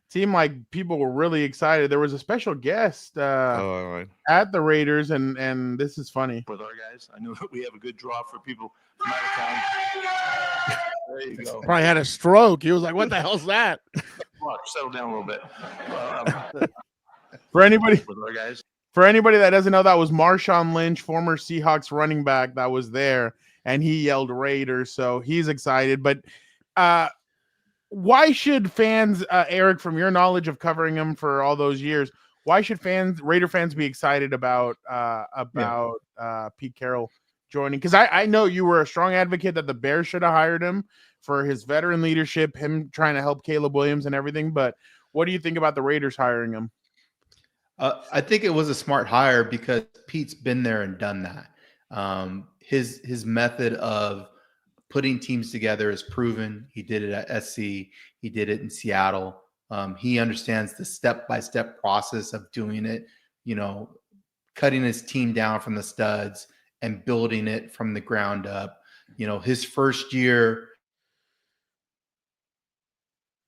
Seemed like people were really excited. There was a special guest at the Raiders, and this is funny. With our guys, I know that we have a good draw for people from out of town. There you go. Probably had a stroke. He was like, "What the hell's that?" Watch, settle down a little bit. For anybody with our guys. For anybody that doesn't know, that was Marshawn Lynch, former Seahawks running back, that was there, and he yelled Raiders, so he's excited. But why should fans, Eric, from your knowledge of covering him for all those years, why should Raider fans be excited about Pete Carroll joining? Because I know you were a strong advocate that the Bears should have hired him for his veteran leadership, him trying to help Caleb Williams and everything. But what do you think about the Raiders hiring him? I think it was a smart hire because Pete's been there and done that. His method of putting teams together is proven. He did it at SC. He did it in Seattle. He understands the step-by-step process of doing it, cutting his team down from the studs and building it from the ground up. His first year,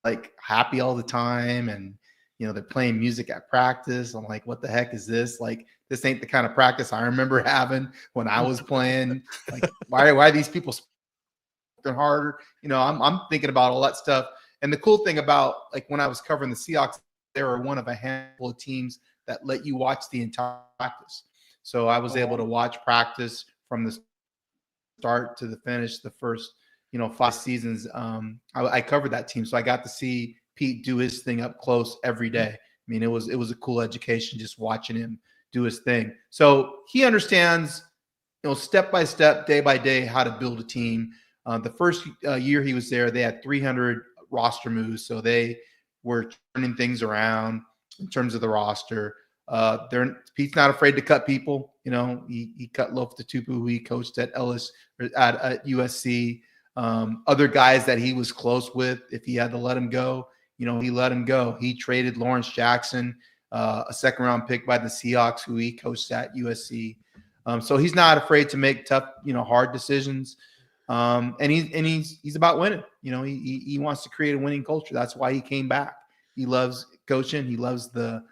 like happy all the time, and they're playing music at practice. I'm like, what the heck is this? Like, this ain't the kind of practice I remember having when I was playing. Like, why are these people working harder? I'm thinking about all that stuff. And the cool thing about, like, when I was covering the Seahawks, they were one of a handful of teams that let you watch the entire practice. So I was able to watch practice from the start to the finish, the first, 5 seasons. I covered that team. So I got to see Pete do his thing up close every day. I mean, it was a cool education just watching him do his thing. So he understands, step by step, day by day, how to build a team. The first year he was there, they had 300 roster moves. So they were turning things around in terms of the roster. Pete's not afraid to cut people. He cut Lof Tupu, who he coached at USC. Other guys that he was close with, if he had to let him go, he let him go. He traded Lawrence Jackson, a second-round pick by the Seahawks, who he coached at USC. So he's not afraid to make tough, hard decisions. And he's about winning. He wants to create a winning culture. That's why he came back. He loves coaching. He loves the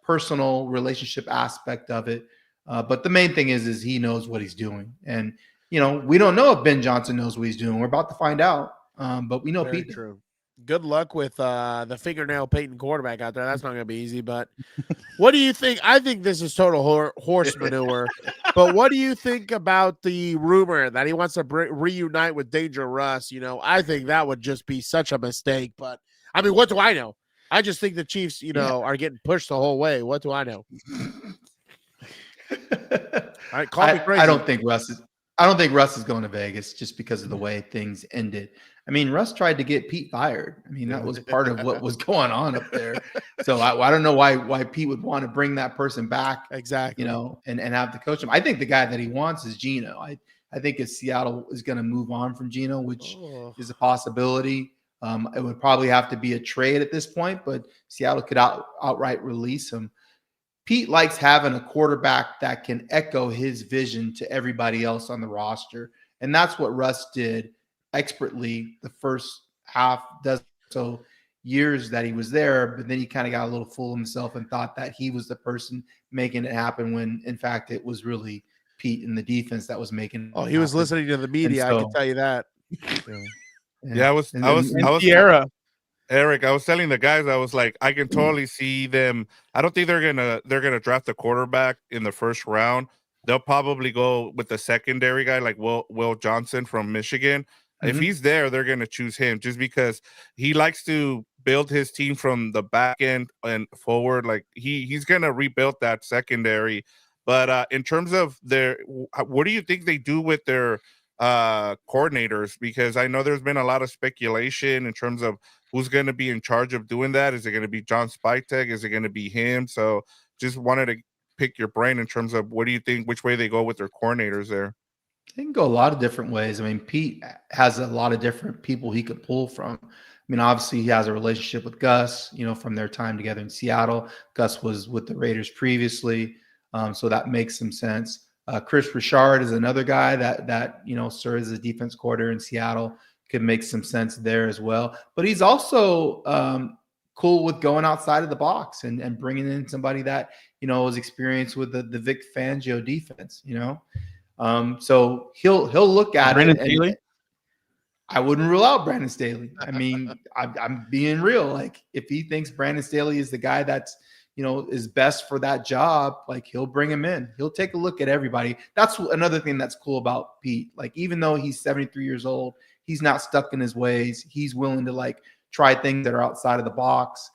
personal relationship aspect of it. But the main thing is he knows what he's doing. And we don't know if Ben Johnson knows what he's doing. We're about to find out. But we know Very Pete. true. Good luck with the fingernail Peyton quarterback out there. That's not going to be easy. But what do you think? I think this is total horse manure. But what do you think about the rumor that he wants to reunite with Danger Russ? You know, I think that would just be such a mistake. But I mean, what do I know? I just think the Chiefs, are getting pushed the whole way. What do I know? All right, call me crazy. I don't think Russ is going to Vegas just because of the way things ended. I mean, Russ tried to get Pete fired. I mean, that was part of what was going on up there. So I don't know why Pete would want to bring that person back. Exactly. And have to coach him. I think the guy that he wants is Geno. I think if Seattle is going to move on from Geno, which is a possibility. It would probably have to be a trade at this point, but Seattle could outright release him. Pete likes having a quarterback that can echo his vision to everybody else on the roster. And that's what Russ did expertly the first dozen so years that he was there. But then he kind of got a little full of himself and thought that he was the person making it happen when, in fact, it was really Pete and the defense that was making it happen. He was listening to the media. I can tell you that. Yeah, I was Sierra. Eric, I was telling the guys, I was like, I can totally see them. I don't think they're gonna draft a quarterback in the first round. They'll probably go with the secondary guy like Will Johnson from Michigan. If he's there, they're gonna choose him just because he likes to build his team from the back end and forward. Like he's gonna rebuild that secondary. But in terms of what do you think they do with their coordinators? Because I know there's been a lot of speculation in terms of who's going to be in charge of doing that. Is it going to be John Spytek? Is it going to be him? So just wanted to pick your brain in terms of what do you think, which way they go with their coordinators there? They can go a lot of different ways. I mean, Pete has a lot of different people he could pull from. I mean, obviously he has a relationship with Gus, from their time together in Seattle. Gus was with the Raiders previously. So that makes some sense. Chris Richard is another guy that serves as a defense coordinator in Seattle. Could make some sense there as well. But he's also cool with going outside of the box and bringing in somebody that, was experienced with the Vic Fangio defense, So he'll look at Brandon it. Staley? I wouldn't rule out Brandon Staley. I mean, I'm being real. Like if he thinks Brandon Staley is the guy that's, is best for that job, like he'll bring him in. He'll take a look at everybody. That's another thing that's cool about Pete. Like even though he's 73 years old, he's not stuck in his ways. He's willing to try things that are outside of the box.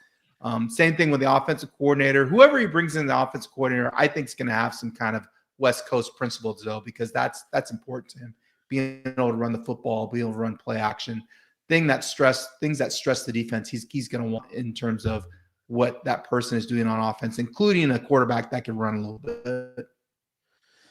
Same thing with the offensive coordinator. Whoever he brings in the offensive coordinator, I think is going to have some kind of West Coast principles though, because that's important to him. Being able to run the football, being able to run play action, things that stress the defense. He's going to want in terms of what that person is doing on offense, including a quarterback that can run a little bit.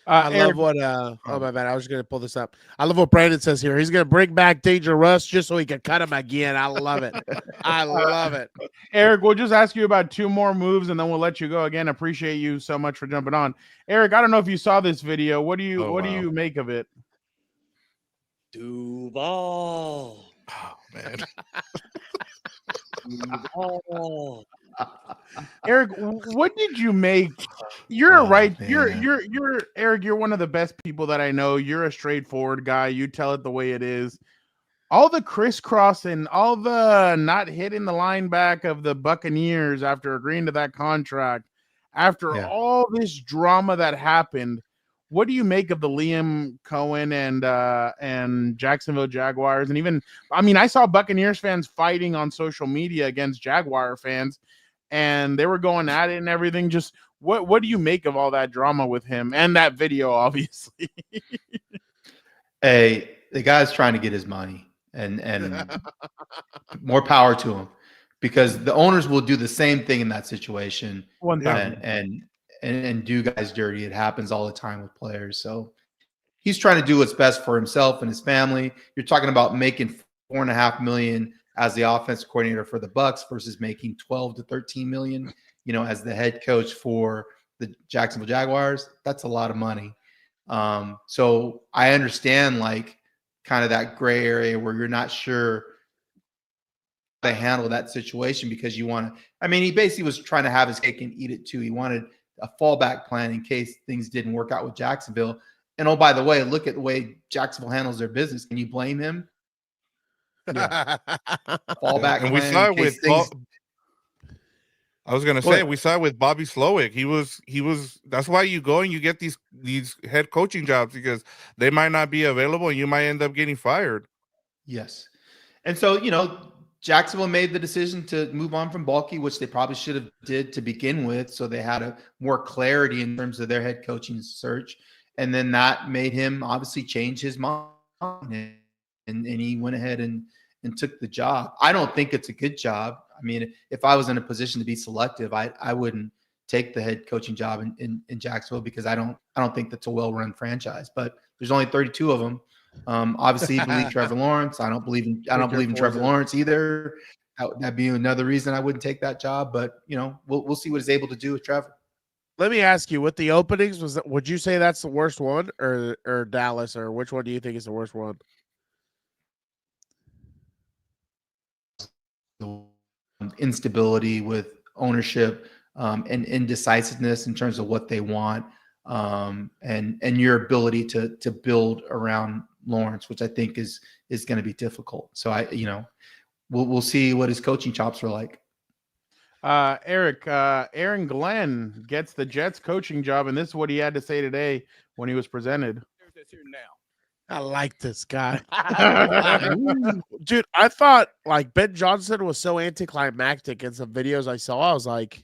I love what my bad. I was going to pull this up. I love what Brandon says here. He's going to bring back Danger Russ just so he can cut him again. I love it. I love it. Eric, we'll just ask you about two more moves and then we'll let you go. Again, appreciate you so much for jumping on. Eric, I don't know if you saw this video. What do you make of it? Duval. Oh man. Duval. Eric, what did you make? You're you're Eric, you're one of the best people that I know. You're a straightforward guy. You tell it the way it is. All the crisscrossing, all the not hitting the line back of the Buccaneers after agreeing to that contract, after all this drama that happened, what do you make of the Liam Cohen and Jacksonville Jaguars? And even, I mean, I saw Buccaneers fans fighting on social media against Jaguar fans, and they were going at it and everything. Just what do you make of all that drama with him and that video, obviously? Hey, the guy's trying to get his money, and more power to him, because the owners will do the same thing in that situation. And do guys dirty. It happens all the time with players. So he's trying to do what's best for himself and his family. You're talking about making $4.5 million as the offensive coordinator for the Bucs versus making 12 to 13 million, as the head coach for the Jacksonville Jaguars. That's a lot of money. So I understand kind of that gray area where you're not sure how to handle that situation, because you want to, I mean, he basically was trying to have his cake and eat it too. He wanted a fallback plan in case things didn't work out with Jacksonville. And oh, by the way, look at the way Jacksonville handles their business. Can you blame him? Fallback And we plan saw in it with case things. I was gonna say we saw it with Bobby Slowick. He was that's why you go and you get these head coaching jobs, because they might not be available and you might end up getting fired. Yes. And so, Jacksonville made the decision to move on from Balky, which they probably should have did to begin with. So they had a more clarity in terms of their head coaching search. And then that made him obviously change his mind. And he went ahead and took the job. I don't think it's a good job. I mean, if I was in a position to be selective, I wouldn't take the head coaching job in Jacksonville, because I don't think that's a well-run franchise. But there's only 32 of them. Obviously, you believe Trevor Lawrence. I don't believe in Trevor Lawrence either. That'd be another reason I wouldn't take that job. But we'll see what he's able to do with Trevor. Let me ask you, with the openings, would you say that's the worst one, or Dallas, or which one do you think is the worst one? Instability with ownership, and indecisiveness in terms of what they want, and your ability to build around Lawrence, which I think is going to be difficult. So we'll see what his coaching chops are like. Eric, Aaron Glenn gets the Jets coaching job, and this is what he had to say today when he was presented. I like this guy. Dude, I thought like Ben Johnson was so anticlimactic in some videos I saw. I was like,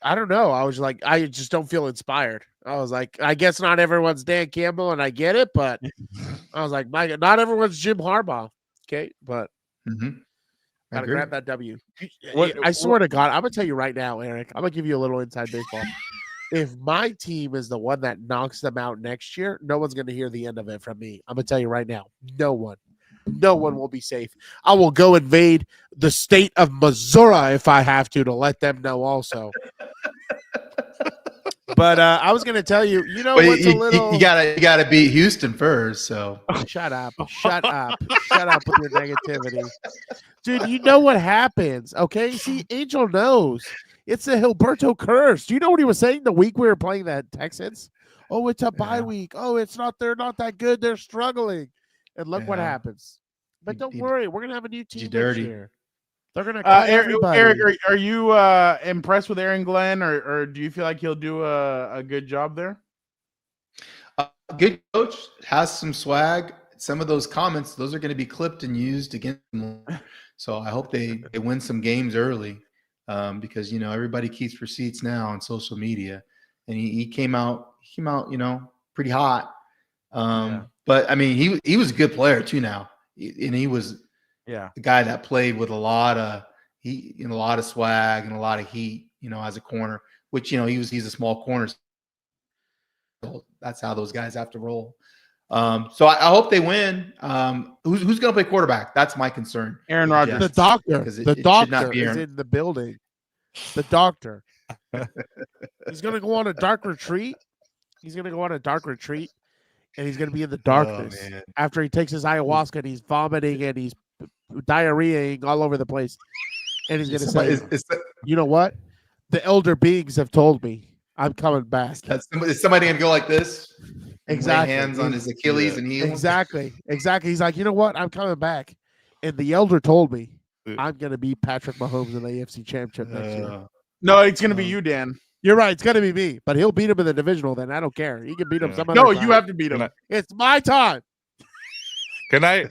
I don't know. I was like, I just don't feel inspired. I was like, I guess not everyone's Dan Campbell, and I get it, but I was like, my God, not everyone's Jim Harbaugh. Okay, but gotta grab that W. I swear to God, I'm gonna tell you right now, Eric. I'm gonna give you a little inside baseball. If my team is the one that knocks them out next year, no one's going to hear the end of it from me. I'm going to tell you right now, no one will be safe. I will go invade the state of Missouri if I have to let them know also. But I was going to tell you, what's a little... You gotta beat Houston first, so... Shut up with your negativity. Dude, you know what happens, okay? See, Angel knows. It's the HEELberto curse. Do you know what he was saying the week we were playing the Texans? Oh, it's a bye week. Oh, they're not that good. They're struggling. And look what happens. But don't worry, we're gonna have a new team next year. They're gonna cut everybody. Eric, are you impressed with Aaron Glenn, or do you feel like he'll do a good job there? Good coach, has some swag. Some of those comments, those are going to be clipped and used against them. So I hope they win some games early. Because everybody keeps receipts now on social media, and he came out pretty hot. But I mean he was a good player too now, and he was the guy that played with a lot of swag and a lot of heat, as a corner, which he's a small corner. So that's how those guys have to roll. So I hope they win. Who's going to play quarterback? That's my concern. Aaron Rodgers. The doctor. The doctor is in the building. The doctor. He's going to go on a dark retreat. And he's going to be in the darkness after he takes his ayahuasca and he's vomiting and he's diarrheaing all over the place. And he's going to say, you know what? The elder beings have told me I'm coming back. Is somebody going to go like this? Exactly. Lay hands on his Achilles and heal. Exactly. He's like, you know what? I'm coming back. And the elder told me I'm going to beat Patrick Mahomes in the AFC Championship next year. No, it's going to be you, Dan. You're right. It's going to be me. But he'll beat him in the divisional then. I don't care. He can beat him some other time. No, you have to beat him. It's my time. Can I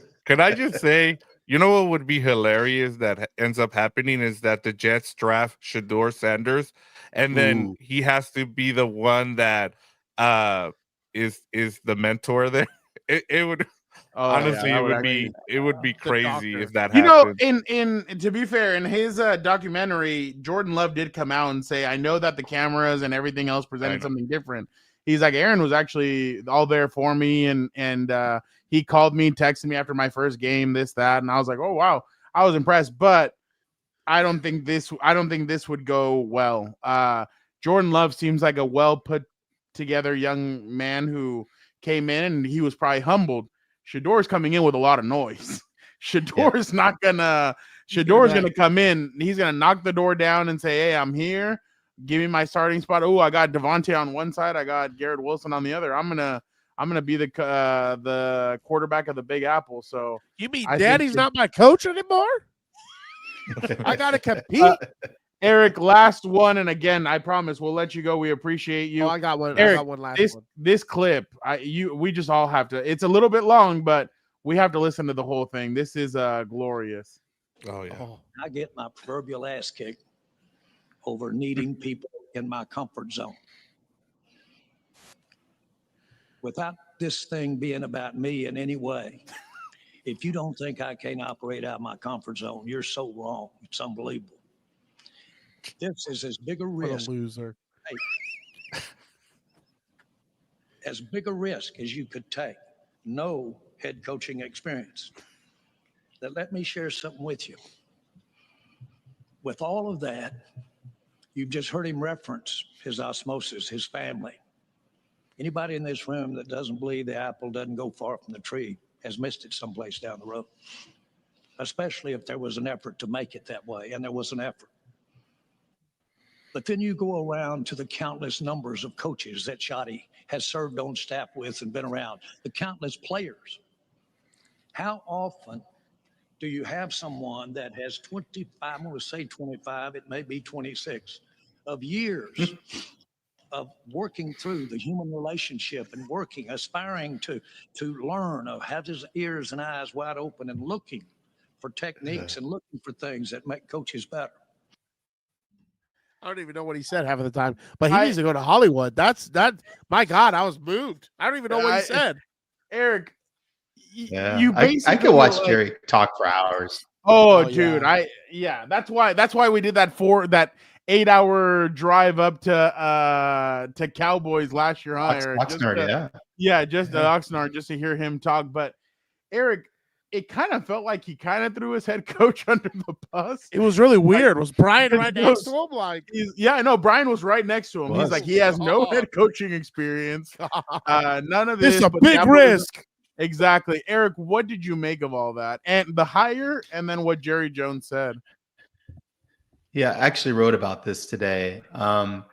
just say, what would be hilarious that ends up happening is that the Jets draft Shedeur Sanders, and then he has to be the one that is the mentor there. It would honestly it would be crazy if that happened. In to be fair, in his documentary, Jordan Love did come out and say, I know that the cameras and everything else presented something different. He's like, Aaron was actually all there for me, and he called me, texted me after my first game, this, that, and I was like, oh wow, I was impressed, but I don't think this would go well. Jordan Love seems like a well put together young man who came in and he was probably humbled. Shedeur's coming in with a lot of noise. Shedeur's gonna come in. He's gonna knock the door down and say, hey, I'm here. Give me my starting spot. Oh, I got Devontae on one side. I got Garrett Wilson on the other. I'm I'm gonna be the quarterback of the Big Apple. So You mean I think Daddy's not my coach anymore? I gotta compete. Eric, last one, and again, I promise we'll let you go. We appreciate you. Oh, I got one. Eric, I got one last one. This clip, we just all have to. It's a little bit long, but we have to listen to the whole thing. This is glorious. Oh yeah. I get my proverbial ass kicked over needing people in my comfort zone. Without this thing being about me in any way, if you don't think I can't operate out of my comfort zone, you're so wrong. It's unbelievable. This is as big a What risk. a loser. As big a risk as you could take. No head coaching experience. That let me share something with you. With all of that, you've just heard him reference his osmosis, his family. Anybody in this room that doesn't believe the apple doesn't go far from the tree has missed it someplace down the road, especially if there was an effort to make it that way, and there was an effort. But then you go around to the countless numbers of coaches that Shotty has served on staff with and been around, the countless players. How often do you have someone that has 25, I'm going to say 25, it may be 26, of years of working through the human relationship and working, aspiring to learn, of have his ears and eyes wide open and looking for techniques and looking for things that make coaches better. I don't even know what he said half of the time, but he needs to go to Hollywood. My God, I was moved. I don't even know what he said. Eric, Yeah, you basically I could watch like, Jerry talk for hours. Oh, dude, that's why we did that 8-hour drive up to Cowboys last year, huh, Eric? Oxnard, Just Oxnard, just to hear him talk. But Eric, it kind of felt like he kind of threw his head coach under the bus. It was really weird. Was Brian right next to him? Like, I know Brian was right next to him. He's like, he has no head coaching experience. None of this. It's a big risk. Exactly. Eric, what did you make of all that? And the hire, and then what Jerry Jones said? Yeah, I actually wrote about this today. I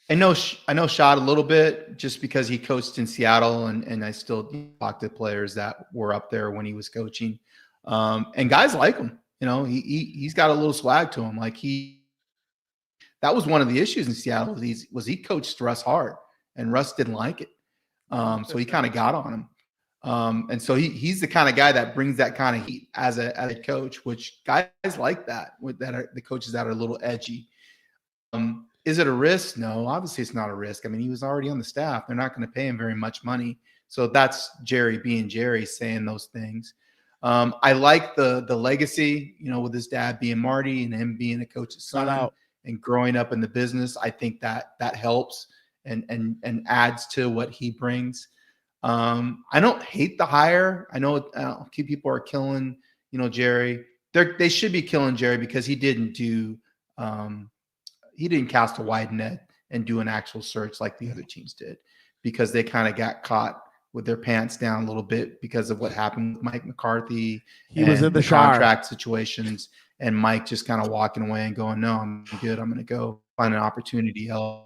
know Shot a little bit just because he coached in Seattle, and I still talk to players that were up there when he was coaching. And guys like him. He's got a little swag to him. That was one of the issues in Seattle was he coached Russ hard, and Russ didn't like it. So he kind of got on him. And so he's the kind of guy that brings that kind of heat as a coach, which guys like that are the coaches that are a little edgy. Is it a risk? No, obviously it's not a risk. I mean, he was already on the staff. They're not going to pay him very much money. So that's Jerry being Jerry saying those things. I like the legacy, with his dad being Marty and him being a coach's son and growing up in the business. I think that helps and adds to what he brings. I don't hate the hire. I know people are killing, Jerry. They should be killing Jerry because he didn't cast a wide net and do an actual search like the other teams did, because they kind of got caught with their pants down a little bit because of what happened with Mike McCarthy. He was in the contract situations, and Mike just kind of walking away and going, "No, I'm good. I'm going to go find an opportunity else."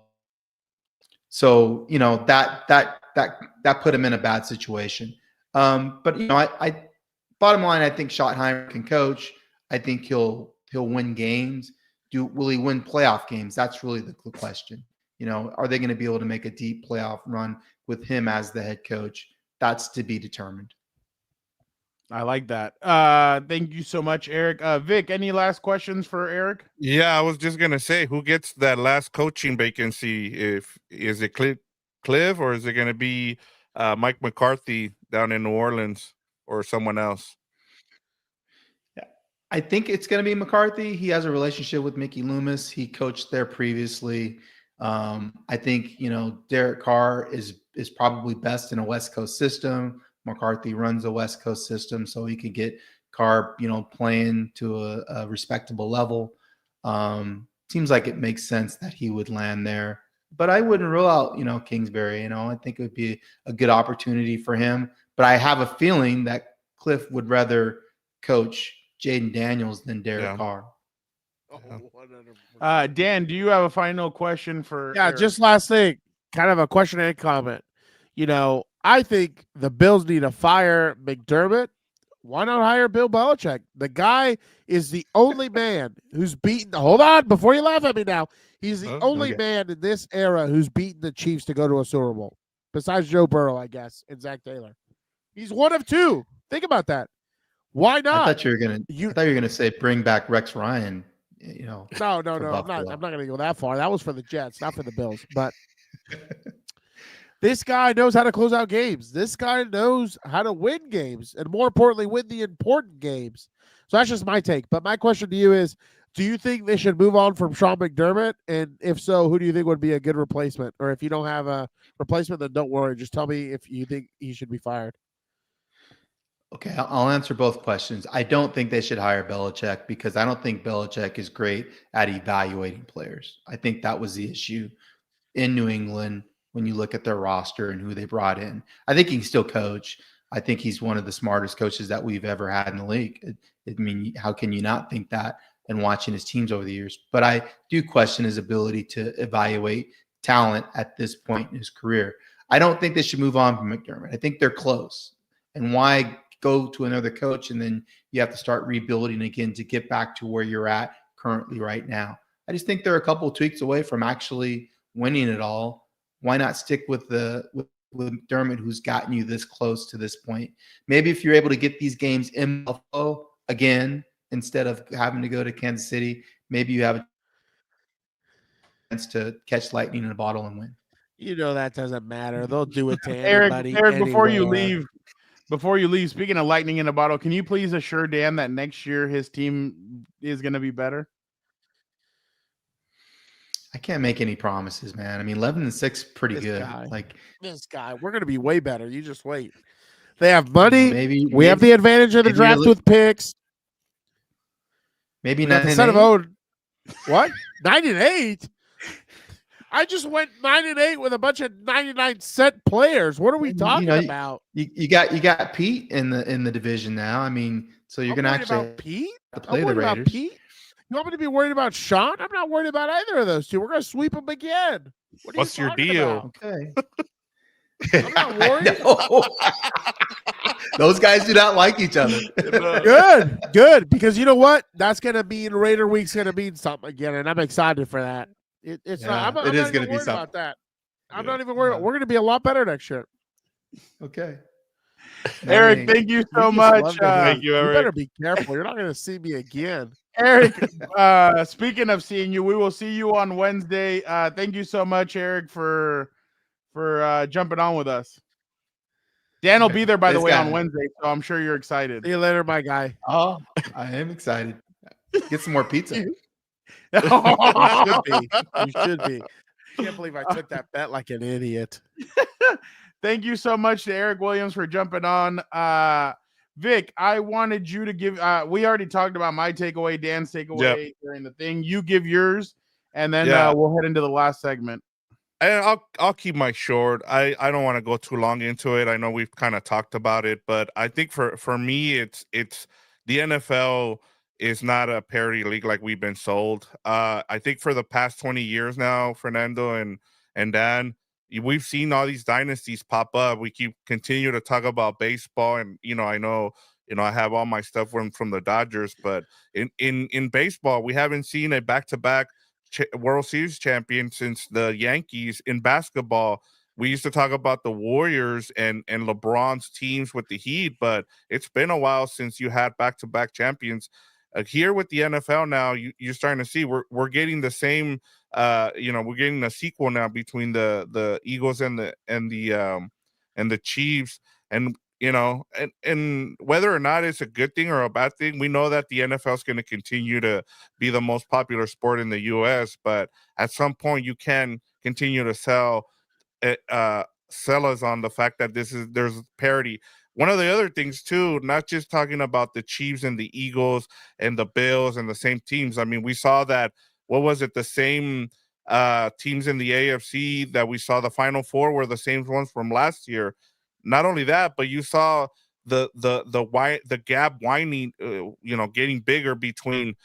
So, that put him in a bad situation. But I bottom line, I think Schottenheimer can coach. I think he'll win games. Will he win playoff games? That's really the question. Are they going to be able to make a deep playoff run with him as the head coach? That's to be determined. I like that. Thank you so much, Eric. Vic, any last questions for Eric? Yeah, I was just gonna say, who gets that last coaching vacancy? Is it Cliff, or is it gonna be Mike McCarthy down in New Orleans, or someone else? Yeah, I think it's gonna be McCarthy. He has a relationship with Mickey Loomis. He coached there previously. I think Derek Carr is probably best in a West Coast system. McCarthy runs a West Coast system, so he could get Carr, playing to a respectable level. Seems like it makes sense that he would land there, but I wouldn't rule out, Kingsbury. I think it would be a good opportunity for him. But I have a feeling that Cliff would rather coach Jaden Daniels than Derek Carr. Dan, do you have a final question for? Yeah, Eric? just last thing, kind of a question and comment. I think the Bills need to fire McDermott. Why not hire Bill Belichick? The guy is the only man who's beaten. Hold on, before you laugh at me now. He's the only man in this era who's beaten the Chiefs to go to a Super Bowl, besides Joe Burrow, I guess, and Zach Taylor. He's one of two. Think about that. Why not? I thought you were gonna say bring back Rex Ryan. No. I'm not gonna go that far. That was for the Jets, not for the Bills. But this guy knows how to close out games. This guy knows how to win games, and more importantly, win the important games. So that's just my take. But my question to you is, do you think they should move on from Sean McDermott? And if so, who do you think would be a good replacement? Or if you don't have a replacement, then don't worry. Just tell me if you think he should be fired. Okay, I'll answer both questions. I don't think they should hire Belichick because I don't think Belichick is great at evaluating players. I think that was the issue in New England when you look at their roster and who they brought in. I think he can still coach. I think he's one of the smartest coaches that we've ever had in the league. I mean, how can you not think that and watching his teams over the years? But I do question his ability to evaluate talent at this point in his career. I don't think they should move on from McDermott. I think they're close. And why go to another coach and then you have to start rebuilding again to get back to where you're at currently right now? I just think they're a couple of tweaks away from actually winning it all. Why not stick with McDermott, who's gotten you this close to this point? Maybe if you're able to get these games in Buffalo again instead of having to go to Kansas City, maybe you have a chance to catch lightning in a bottle and win. That doesn't matter. They'll do it to anybody. Eric, before you leave, speaking of lightning in a bottle, can you please assure Dan that next year his team is going to be better? I can't make any promises, man. I mean, 11-6, pretty good. This guy, we're going to be way better. You just wait. They have money. Maybe we have the advantage of the draft with picks. Maybe 9-8. What? 9-8? I just went 9-8 with a bunch of 99-cent players. What are we talking about? You got Pete in the division now. I mean, so you're going to actually about Pete? To play the Raiders. Pete? You want me to be worried about Sean? I'm not worried about either of those two. We're going to sweep them again. What's your deal? About? Okay. I'm not worried. Those guys do not like each other. Good. Because you know what? That's going to mean Raider Week's going to mean something again, and I'm excited for that. It's not. I'm not even worried about that. I'm not even worried about. We're going to be a lot better next year. Okay. Eric, thank you so much. Thank you, Eric. You better be careful. You're not going to see me again. Eric, speaking of seeing you, we will see you on Wednesday. Thank you so much, Eric, for jumping on with us. Dan will be there, by the way, on Wednesday, so I'm sure you're excited. See you later, my guy. Oh, I am excited. Get some more pizza. You should be. I can't believe I took that bet like an idiot. Thank you so much to Eric Williams for jumping on. Vic, I wanted you to give we already talked about my takeaway, Dan's takeaway during the thing. You give yours, and then we'll head into the last segment. And I'll keep my short. I don't want to go too long into it. I know we've kind of talked about it, but I think for me it's the NFL is not a parity league like we've been sold. I think for the past 20 years now, Fernando and Dan, we've seen all these dynasties pop up. We continue to talk about baseball, and I know I have all my stuff from the Dodgers, but in baseball, we haven't seen a back-to-back World Series champion since the Yankees. In basketball, we used to talk about the Warriors and LeBron's teams with the Heat, but it's been a while since you had back-to-back champions. Here with the NFL now, you're starting to see we're getting the same. We're getting a sequel now between the Eagles and the Chiefs, and and whether or not it's a good thing or a bad thing, we know that the NFL is going to continue to be the most popular sport in the U.S. But at some point, you can continue to sell us on the fact that there's parity. One of the other things too, not just talking about the Chiefs and the Eagles and the Bills and the same teams. I mean, we saw that. What was it? The same teams in the AFC that we saw the Final Four were the same ones from last year. Not only that, but you saw the gap widening, getting bigger between,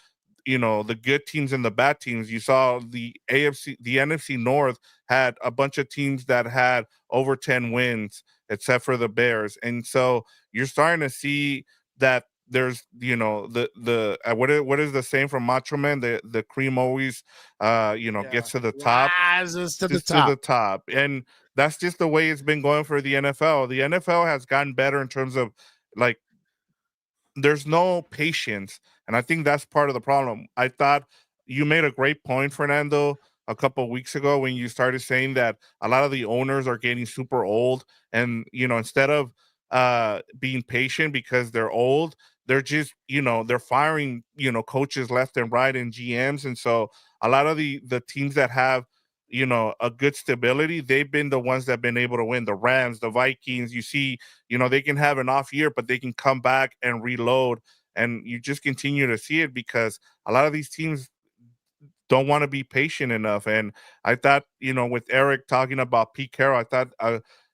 the good teams and the bad teams. You saw the NFC North had a bunch of teams that had over 10 wins, except for the Bears. And so you're starting to see that there's, the what is the saying from Macho Man? The cream always, gets to the top. Rises to the Just to top. the top. And that's just the way it's been going for the NFL. The NFL has gotten better in terms of like there's no patience, and I think that's part of the problem. I thought you made a great point, Fernando, a couple of weeks ago when you started saying that a lot of the owners are getting super old, and instead of being patient because they're old, they're just they're firing coaches left and right and GMs, and so a lot of the teams that have a good stability, they've been the ones that have been able to win. The Rams, the Vikings, you see, they can have an off year, but they can come back and reload. And you just continue to see it because a lot of these teams don't want to be patient enough. And I thought, with Eric talking about Pete Carroll, I thought,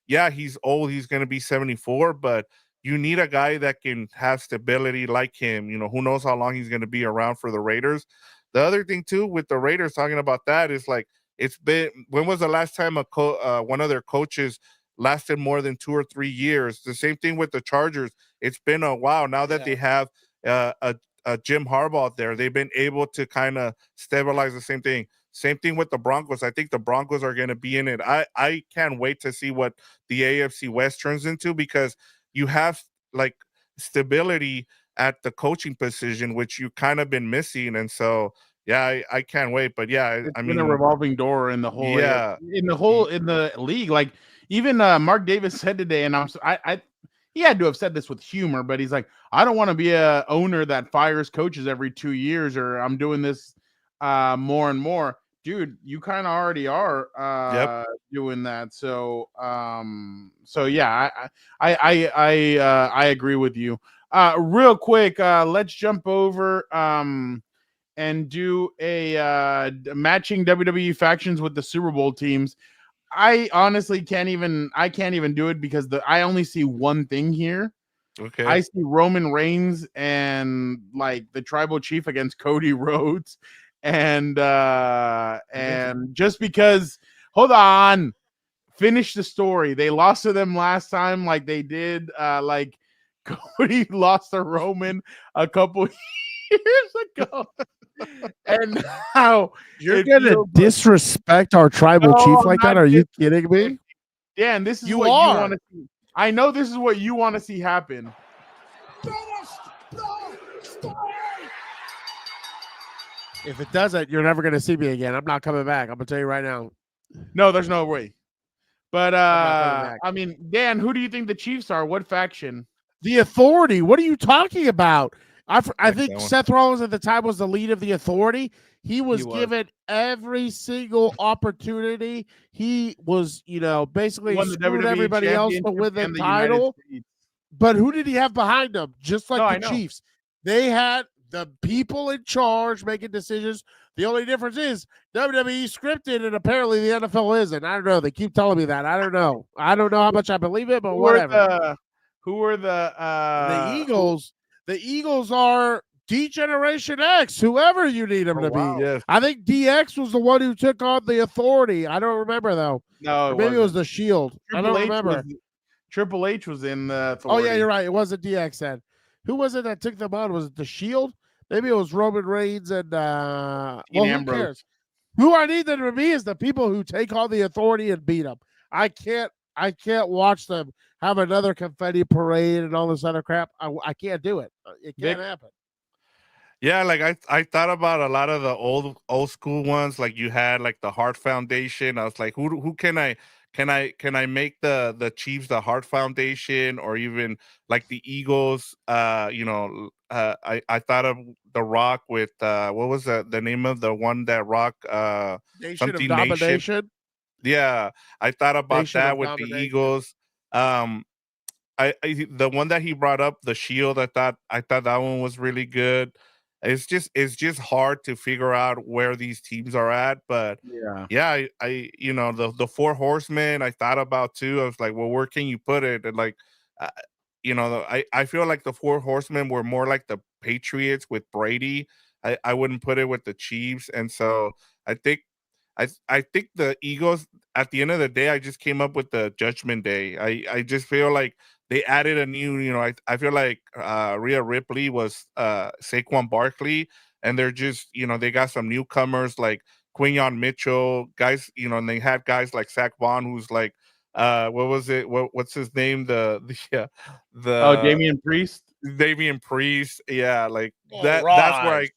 yeah, he's old. He's going to be 74, but you need a guy that can have stability like him. Who knows how long he's going to be around for the Raiders. The other thing, too, with the Raiders talking about that is like, it's been, when was the last time one of their coaches lasted more than 2 or 3 years? The same thing with the Chargers. It's been a while now that they have a Jim Harbaugh out there. They've been able to kind of stabilize the same thing. Same thing with the Broncos. I think the Broncos are going to be in it. I can't wait to see what the AFC West turns into because you have like stability at the coaching position, which you kind of been missing. And so, yeah, I can't wait. But yeah, It's I been mean, a revolving door in the whole in the league. Like even Mark Davis said today, and he had to have said this with humor, but he's like, I don't want to be a owner that fires coaches every 2 years, or I'm doing this more and more. Dude, you kind of already are doing that. So yeah, I agree with you. Real quick, let's jump over and do a matching WWE factions with the Super Bowl teams. I honestly can't even do it because I only see one thing here. Okay. I see Roman Reigns and like the tribal chief against Cody Rhodes. And just because, hold on, finish the story. They lost to them last time, like they did. Like Cody lost to Roman a couple years ago. And now you're gonna disrespect our tribal chief like that? Are you kidding me? Dan, this is what you want to see. I know this is what you want to see happen. If it doesn't, you're never gonna see me again. I'm not coming back. I'm gonna tell you right now. No, there's no way. But I mean, Dan, who do you think the Chiefs are? What faction? The Authority. What are you talking about? I think Seth Rollins at the time was the lead of the Authority. He was given every single opportunity. He was, basically screwed everybody else to win the title. But who did he have behind him? Just like the Chiefs. They had the people in charge making decisions. The only difference is WWE scripted, and apparently the NFL isn't. I don't know. They keep telling me that. I don't know. I don't know how much I believe it, but whatever. Who were the Eagles? The Eagles are D-Generation X, whoever you need them to be. Yes. I think DX was the one who took on the Authority. I don't remember, though. No, maybe it was the Shield. I don't remember. Triple H was in the Authority. Oh, yeah, you're right. It wasn't DX then. Who was it that took them on? Was it the Shield? Maybe it was Roman Reigns and who cares? Who I need them to be is the people who take on the Authority and beat them. I can't watch them have another confetti parade and all this other crap. I can't do it. It can't happen. Yeah, like I thought about a lot of the old school ones. Like you had like the Hart Foundation. I was like, who can I make the Chiefs the Hart Foundation, or even like the Eagles? I thought of The Rock with what was the name of the one that Rock Nation of Domination. Yeah, I thought about Nation that of with Domination. the Eagles. The one that he brought up, the Shield, I thought that one was really good. It's just hard to figure out where these teams are at, but I the Four Horsemen I thought about too. I was like, well, where can you put it? And like, I feel like the Four Horsemen were more like the Patriots with Brady. I wouldn't put it with the Chiefs, and so I think the Eagles, at the end of the day, I just came up with the Judgment Day. I just feel like they added a new, I feel like Rhea Ripley was Saquon Barkley, and they're just, they got some newcomers like Quinyon Mitchell, guys, and they had guys like Zach Vaughn, who's like, what was it? What's his name? Oh, Damian Priest. Damian Priest, yeah, like Oh, that. Raj.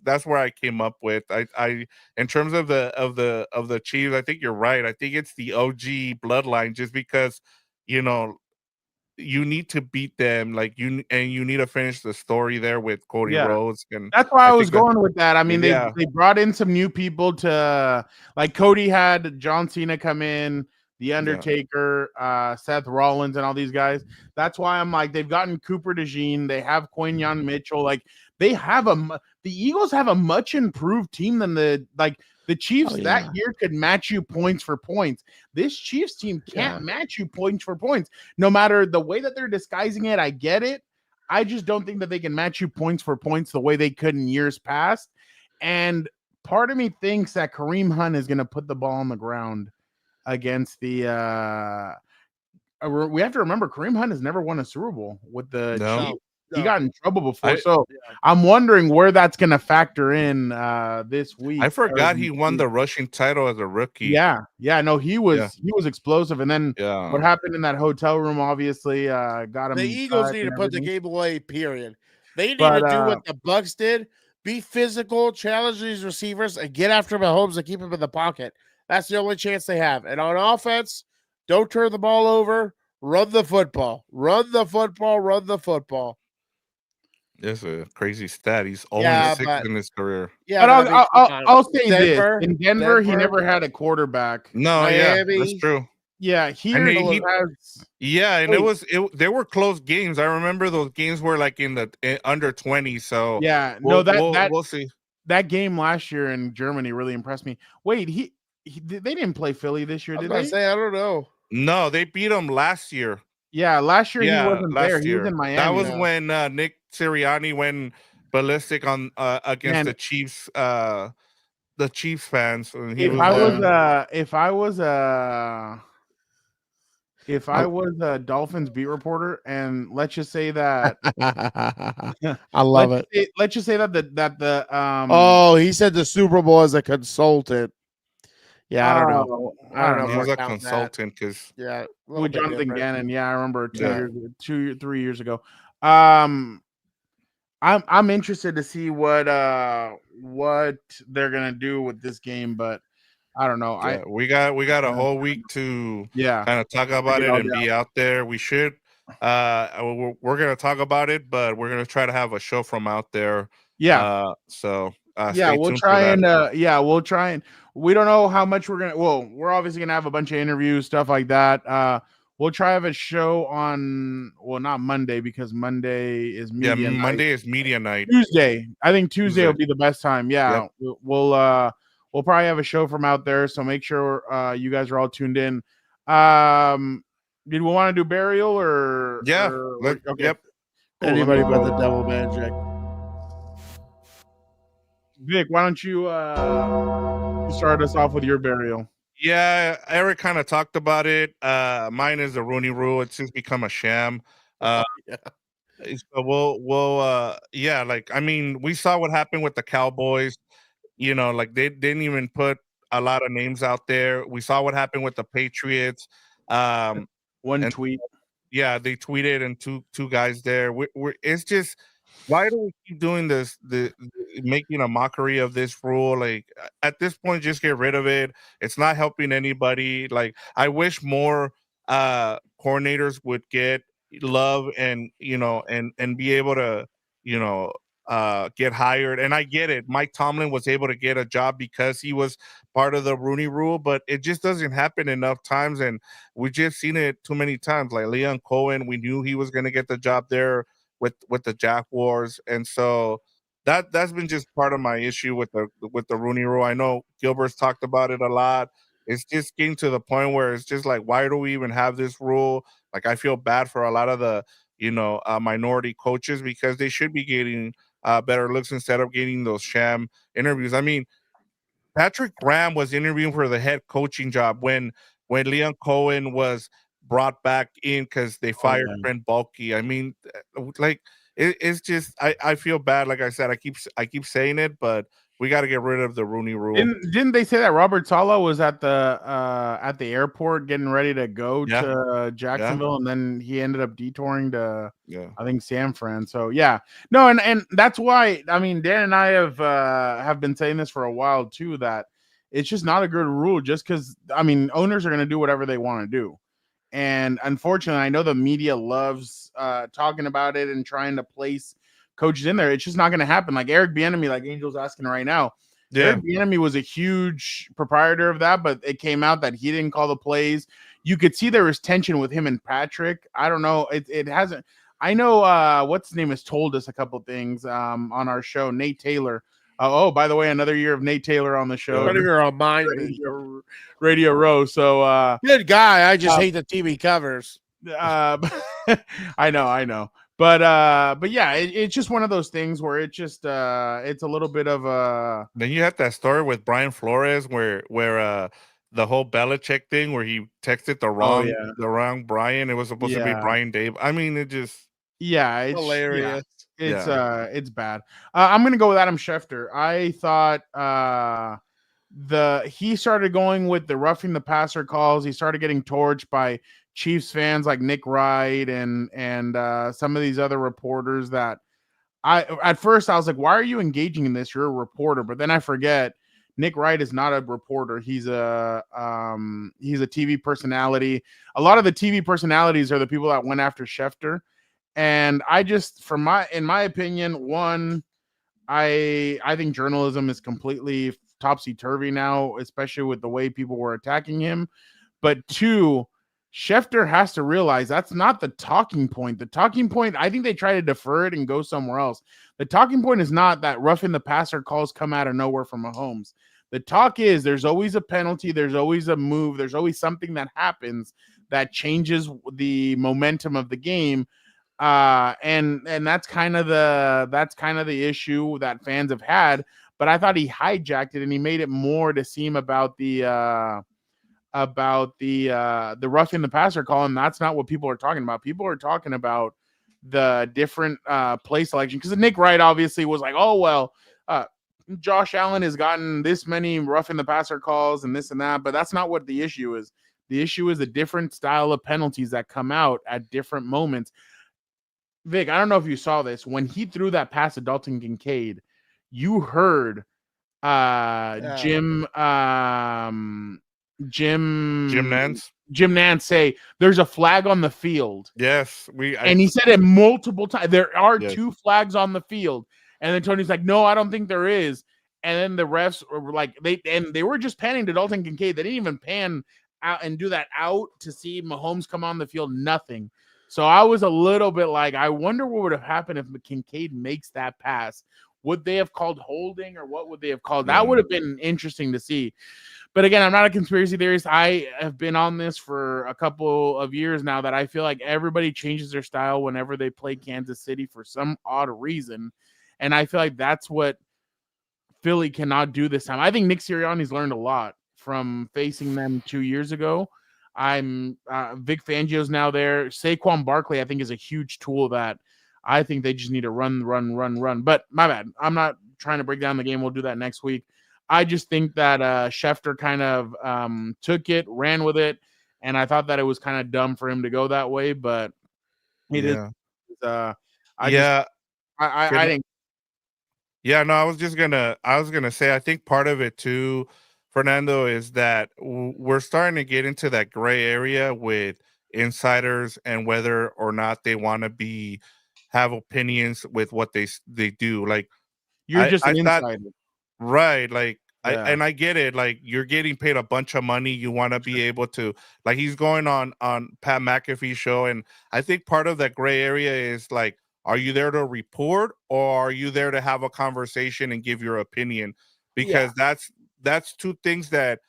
That's where I came up with. I in terms of the Chiefs, I think you're right. I think it's the OG bloodline, just because you need to beat them, like you need to finish the story there with Cody Yeah. Rhodes, and That's why I was think going with that. I mean, yeah. they brought in some new people to, like, Cody had John Cena come in, The Undertaker, Seth Rollins, and all these guys. That's why I'm like, they've gotten Cooper DeJean, they have Quinyon Mitchell, like the Eagles have a much improved team than the Chiefs that year could match you points for points. This Chiefs team can't match you points for points. No matter the way that they're disguising it, I get it. I just don't think that they can match you points for points the way they could in years past. And part of me thinks that Kareem Hunt is going to put the ball on the ground against the we have to remember Kareem Hunt has never won a Super Bowl with the Chiefs. He got in trouble before. I'm wondering where that's going to factor in this week. I forgot he won the rushing title as a rookie. Yeah. No, he was explosive. And then what happened in that hotel room obviously got him. The Eagles need to put the game away, period. They need to do what the Bucs did. Be physical, challenge these receivers, and get after Mahomes and keep him in the pocket. That's the only chance they have. And on offense, don't turn the ball over. Run the football. Run the football. Run the football. That's a crazy stat. He's 0-6 in his career. Yeah, but I'll say this: in Denver, he never had a quarterback. No, Miami, that's true. Yeah, here and they were close games. I remember those games were like in the under 20. So yeah, we'll see. That game last year in Germany really impressed me. Wait, they didn't play Philly this year, did they? I don't know. No, they beat them last year. Yeah, last year he wasn't there. He was in Miami. That was when Nick Sirianni went ballistic on against the Chiefs. The Chiefs fans. If I was a Dolphins beat reporter, and let's just say that I love it. Let's just say that the oh, he said the Super Bowl as a consultant. Yeah, I don't know. I don't know. He was a consultant because with Jonathan Gannon. Yeah, I remember 3 years ago. I'm interested to see what they're gonna do with this game, but I don't know. We got a whole week to kind of talk about it and be out there. We should. We're gonna talk about it, but we're gonna try to have a show from out there. Yeah. We'll try and we don't know how much we're gonna. Well, we're obviously gonna have a bunch of interviews, stuff like that. We'll try to have a show on, not Monday, because Monday is media night. Monday is media night. Tuesday, I think Tuesday will be the best time. Yeah, yep. We'll probably have a show from out there, so make sure you guys are all tuned in. Did we want to do burial or? Yeah. Okay. Yep. Cool. Anybody but the devil magic. Vic, why don't you start us off with your burial? Yeah, Eric kind of talked about it. Mine is the Rooney Rule. It's just become a sham. So we'll like, I mean, we saw what happened with the Cowboys. Like they didn't even put a lot of names out there. We saw what happened with the Patriots. Tweet. Yeah, they tweeted and two guys there. It's just, why do we keep doing this? Making a mockery of this rule? Like, at this point, just get rid of it. It's not helping anybody. Like, I wish more coordinators would get love and be able to get hired. And I get it. Mike Tomlin was able to get a job because he was part of the Rooney Rule, but it just doesn't happen enough times, and we just seen it too many times. Like Leon Cohen, we knew he was going to get the job there with the Jaguars, and so that's been just part of my issue with the Rooney Rule. I know Gilbert's talked about it a lot. It's just getting to the point where it's just like, why do we even have this rule? Like, I feel bad for a lot of the minority coaches, because they should be getting better looks instead of getting those sham interviews. I mean, Patrick Graham was interviewing for the head coaching job when Leon Cohen was brought back in because they fired Trent Baalke. I mean, like it's just I feel bad. Like I said, I keep saying it, but we got to get rid of the Rooney Rule. Didn't they say that Robert Saleh was at the airport getting ready to go to Jacksonville, and then he ended up detouring to I think San Fran. So no, and that's why I mean Dan and I have been saying this for a while too, that it's just not a good rule. Just because I mean owners are going to do whatever they want to do, and unfortunately, I know the media loves talking about it and trying to place coaches in there. It's just not going to happen. Like Eric Bieniemy, like Angel's asking right now. Eric Bieniemy was a huge proprietor of that, but it came out that he didn't call the plays. You could see there was tension with him and Patrick. I don't know. It hasn't. I know what's his name has told us a couple things on our show. Nate Taylor. Oh, by the way, another year of Nate Taylor on the show. On mine, Radio Row. So good guy. I just hate the TV covers. I know. But yeah, it's just one of those things where it just it's a little bit of a. Then you had that story with Brian Flores where the whole Belichick thing where he texted the wrong Brian. It was supposed to be Brian Dave. I mean, it just it's hilarious. It's bad. I'm gonna go with Adam Schefter. I thought he started going with the roughing the passer calls. He started getting torched by Chiefs fans like Nick Wright and some of these other reporters that at first I was like, why are you engaging in this? You're a reporter. But then I forget Nick Wright is not a reporter. He's a TV personality. A lot of the TV personalities are the people that went after Schefter. And I just, in my opinion, one, I think journalism is completely topsy-turvy now, especially with the way people were attacking him. But two, Schefter has to realize that's not the talking point. The talking point, I think they try to defer it and go somewhere else. The talking point is not that roughing the passer calls come out of nowhere from Mahomes. The talk is there's always a penalty, there's always a move, there's always something that happens that changes the momentum of the game. And that's kind of the issue that fans have had. But I thought he hijacked it and he made it more to seem about the roughing the passer call, and that's not what people are talking about. People are talking about the different play selection, because Nick Wright obviously was like, oh well, Josh Allen has gotten this many roughing the passer calls and this and that, but that's not what the issue is. The issue is a different style of penalties that come out at different moments. Vic, I don't know if you saw this when he threw that pass to Dalton Kincaid. You heard Jim Nantz say there's a flag on the field. Yes, and he said it multiple times. There are two flags on the field, and then Tony's like, "No, I don't think there is." And then the refs were like, they were just panning to Dalton Kincaid. They didn't even pan out and do that out to see Mahomes come on the field. Nothing. So I was a little bit like, I wonder what would have happened if Kincaid makes that pass. Would they have called holding, or what would they have called? That would have been interesting to see. But again, I'm not a conspiracy theorist. I have been on this for a couple of years now that I feel like everybody changes their style whenever they play Kansas City for some odd reason. And I feel like that's what Philly cannot do this time. I think Nick Sirianni's learned a lot from facing them 2 years ago. Vic Fangio's now there. Saquon Barkley, I think, is a huge tool that I think they just need to run. But my bad. I'm not trying to break down the game. We'll do that next week. I just think that Schefter kind of took it, ran with it, and I thought that it was kind of dumb for him to go that way. But it is. I think. Yeah, no, I was gonna say I think part of it too, Fernando, is that we're starting to get into that gray area with insiders and whether or not they want to have opinions with what they do. Like you're just an insider. Right, like I get it. Like you're getting paid a bunch of money, you want to be able to, like he's going on Pat McAfee's show, and I think part of that gray area is like, are you there to report or are you there to have a conversation and give your opinion? Because that's two things that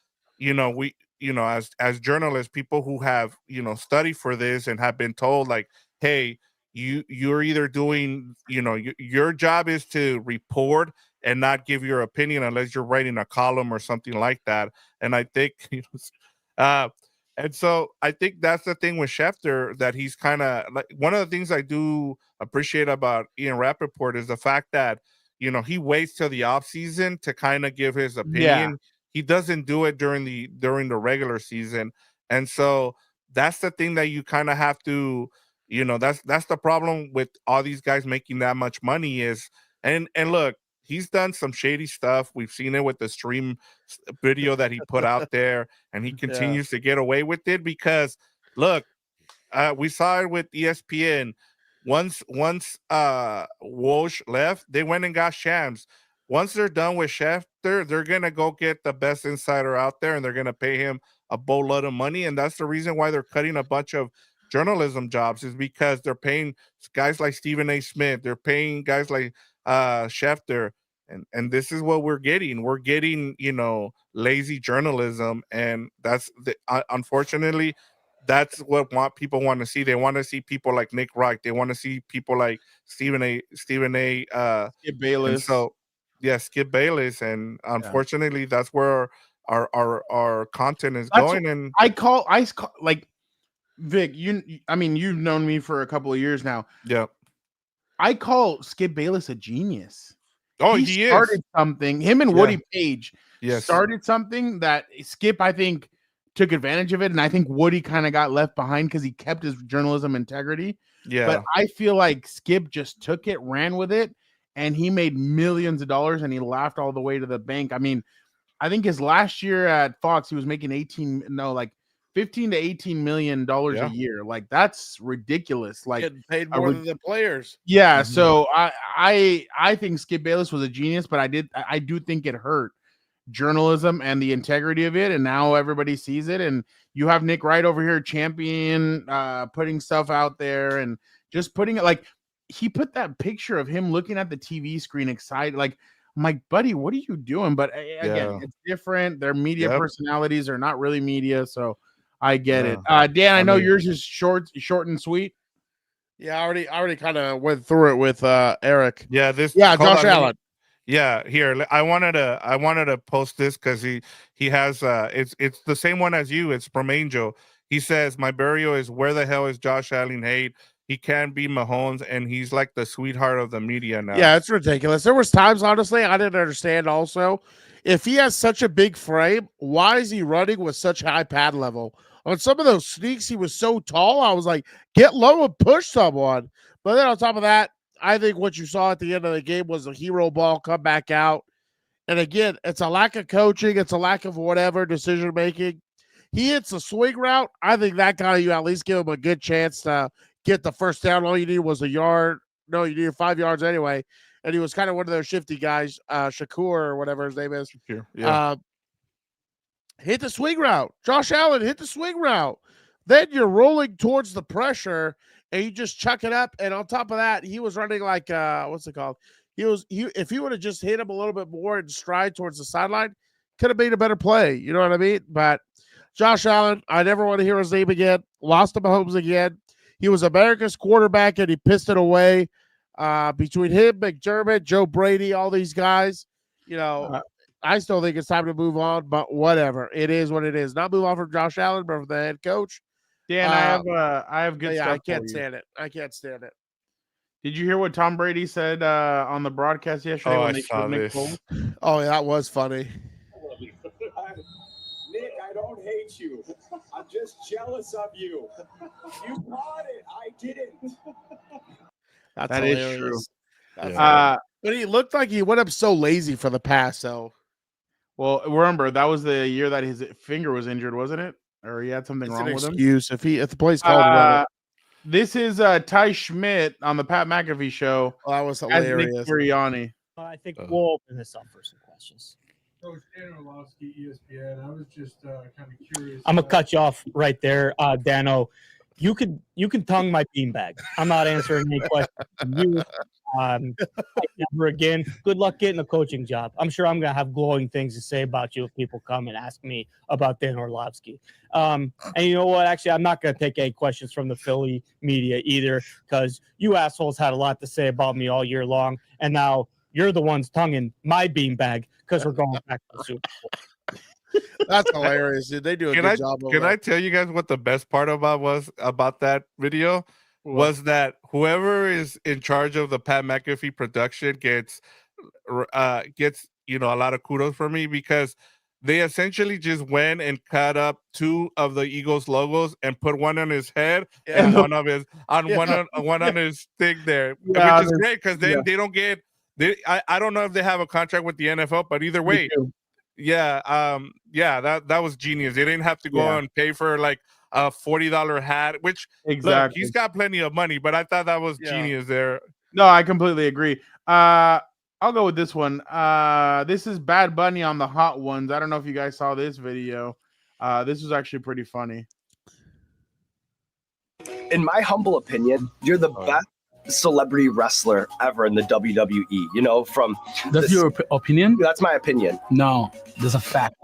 we as journalists, people who have studied for this and have been told like, hey, you're either doing, your job is to report and not give your opinion unless you're writing a column or something like that. And I think, and so I think that's the thing with Schefter, that he's kind of like, one of the things I do appreciate about Ian Rappaport is the fact that, he waits till the off season to kind of give his opinion. Yeah. He doesn't do it during the regular season. And so that's the thing that you kind of have to, that's the problem with all these guys making that much money is, and look, he's done some shady stuff. We've seen it with the stream video that he put out there, and he continues to get away with it because, look, we saw it with ESPN. Once Walsh left, they went and got Shams. Once they're done with Schefter, they're gonna go get the best insider out there, and they're gonna pay him a boatload of money. And that's the reason why they're cutting a bunch of journalism jobs, is because they're paying guys like Stephen A. Smith. They're paying guys like Schefter. And this is what we're getting. We're getting, lazy journalism. And that's unfortunately, that's what people want to see. They want to see people like Nick Wright. They want to see people like Stephen A. Skip Bayless. So Skip Bayless. And unfortunately, that's where our content is going. And I call like Vic, you've known me for a couple of years now. Yeah. I call Skip Bayless a genius. Oh, he started something. Him and Woody Page Yes. started something that Skip, I think, took advantage of it, and I think Woody kind of got left behind because he kept his journalism integrity. Yeah. But I feel like Skip just took it, ran with it, and he made millions of dollars, and he laughed all the way to the bank. I mean, I think his last year at Fox, he was making 15 to 18 million dollars a year. Like, that's ridiculous. Like, Getting paid more than the players. yeah. So I think Skip Bayless was a genius, but I do think it hurt journalism and the integrity of it, and now everybody sees it. And you have Nick Wright over here champion, putting stuff out there and just putting it, like, he put that picture of him looking at the TV screen excited, like, I'm like, buddy, what are you doing? But again, it's different. Their media personalities are not really media, so I get it. Dan, I know yours is short and sweet. Yeah, I already kind of went through it with Eric. Yeah, Josh Allen. Yeah, here I wanted to post this because he has it's the same one as you. It's from Angel. He says my burial is where the hell is Josh Allen hate? He can't be Mahomes, and he's like the sweetheart of the media now. Yeah, it's ridiculous. There was times, honestly, I didn't understand also. If he has such a big frame, why is he running with such high pad level? On some of those sneaks, he was so tall. I was like, get low and push someone. But then on top of that, I think what you saw at the end of the game was a hero ball come back out. And again, it's a lack of coaching. It's a lack of whatever decision making. He hits a swing route. I think that guy, you at least give him a good chance to get the first down. All you need was a yard. No, you needed 5 yards anyway. And he was kind of one of those shifty guys, Shakur or whatever his name is. Yeah. Hit the swing route. Josh Allen hit the swing route. Then you're rolling towards the pressure and you just chuck it up. And on top of that, he was running like what's it called? If he would have just hit him a little bit more and stride towards the sideline, could have made a better play. You know what I mean? But Josh Allen, I never want to hear his name again. Lost to Mahomes again. He was America's quarterback and he pissed it away. Between him, McDermott, Joe Brady, all these guys, I still think it's time to move on, but whatever. It is what it is. Not move on from Josh Allen, but from the head coach. Dan, I have good stuff. I can't stand it. I can't stand it. Did you hear what Tom Brady said on the broadcast yesterday? I saw this. Oh, that was funny. Nick, I don't hate you. I'm just jealous of you. You bought it. I didn't. That is true. But he looked like he went up so lazy for the pass, though. Well, remember, that was the year that his finger was injured, wasn't it? Or he had something wrong with him? Excuse if the play's called. This is Ty Schmidt on the Pat McAfee show. Oh, that was hilarious. Nick Sirianni. I think we'll open this up for some questions. Coach Dan Orlovsky, ESPN. I was just kind of curious. I'm gonna cut you off right there, Dano. You can tongue my beanbag. I'm not answering any questions from you. Never again. Good luck getting a coaching job. I'm sure I'm gonna have glowing things to say about you if people come and ask me about Dan Orlovsky. And you know what? Actually, I'm not gonna take any questions from the Philly media either, because you assholes had a lot to say about me all year long, and now you're the ones tonguing my beanbag because we're going back to the Super Bowl. That's hilarious, dude. They do a good job. Can I tell you guys what the best part about that video was? That whoever is in charge of the Pat McAfee production gets a lot of kudos from me, because they essentially just went and cut up 2 of the Eagles logos and put one on his head and one on his thing there, which is great, because then they don't get. I don't know if they have a contract with the NFL, but either way. That was genius. They didn't have to go and pay for like a $40 hat, which look, he's got plenty of money, but I thought that was genius there. No, I completely agree. I'll go with this one. This is Bad Bunny on the Hot Ones. I don't know if you guys saw this video. This was actually pretty funny. In my humble opinion, you're the best celebrity wrestler ever in the WWE. You know, from that's your opinion. That's my opinion. No, there's a fact.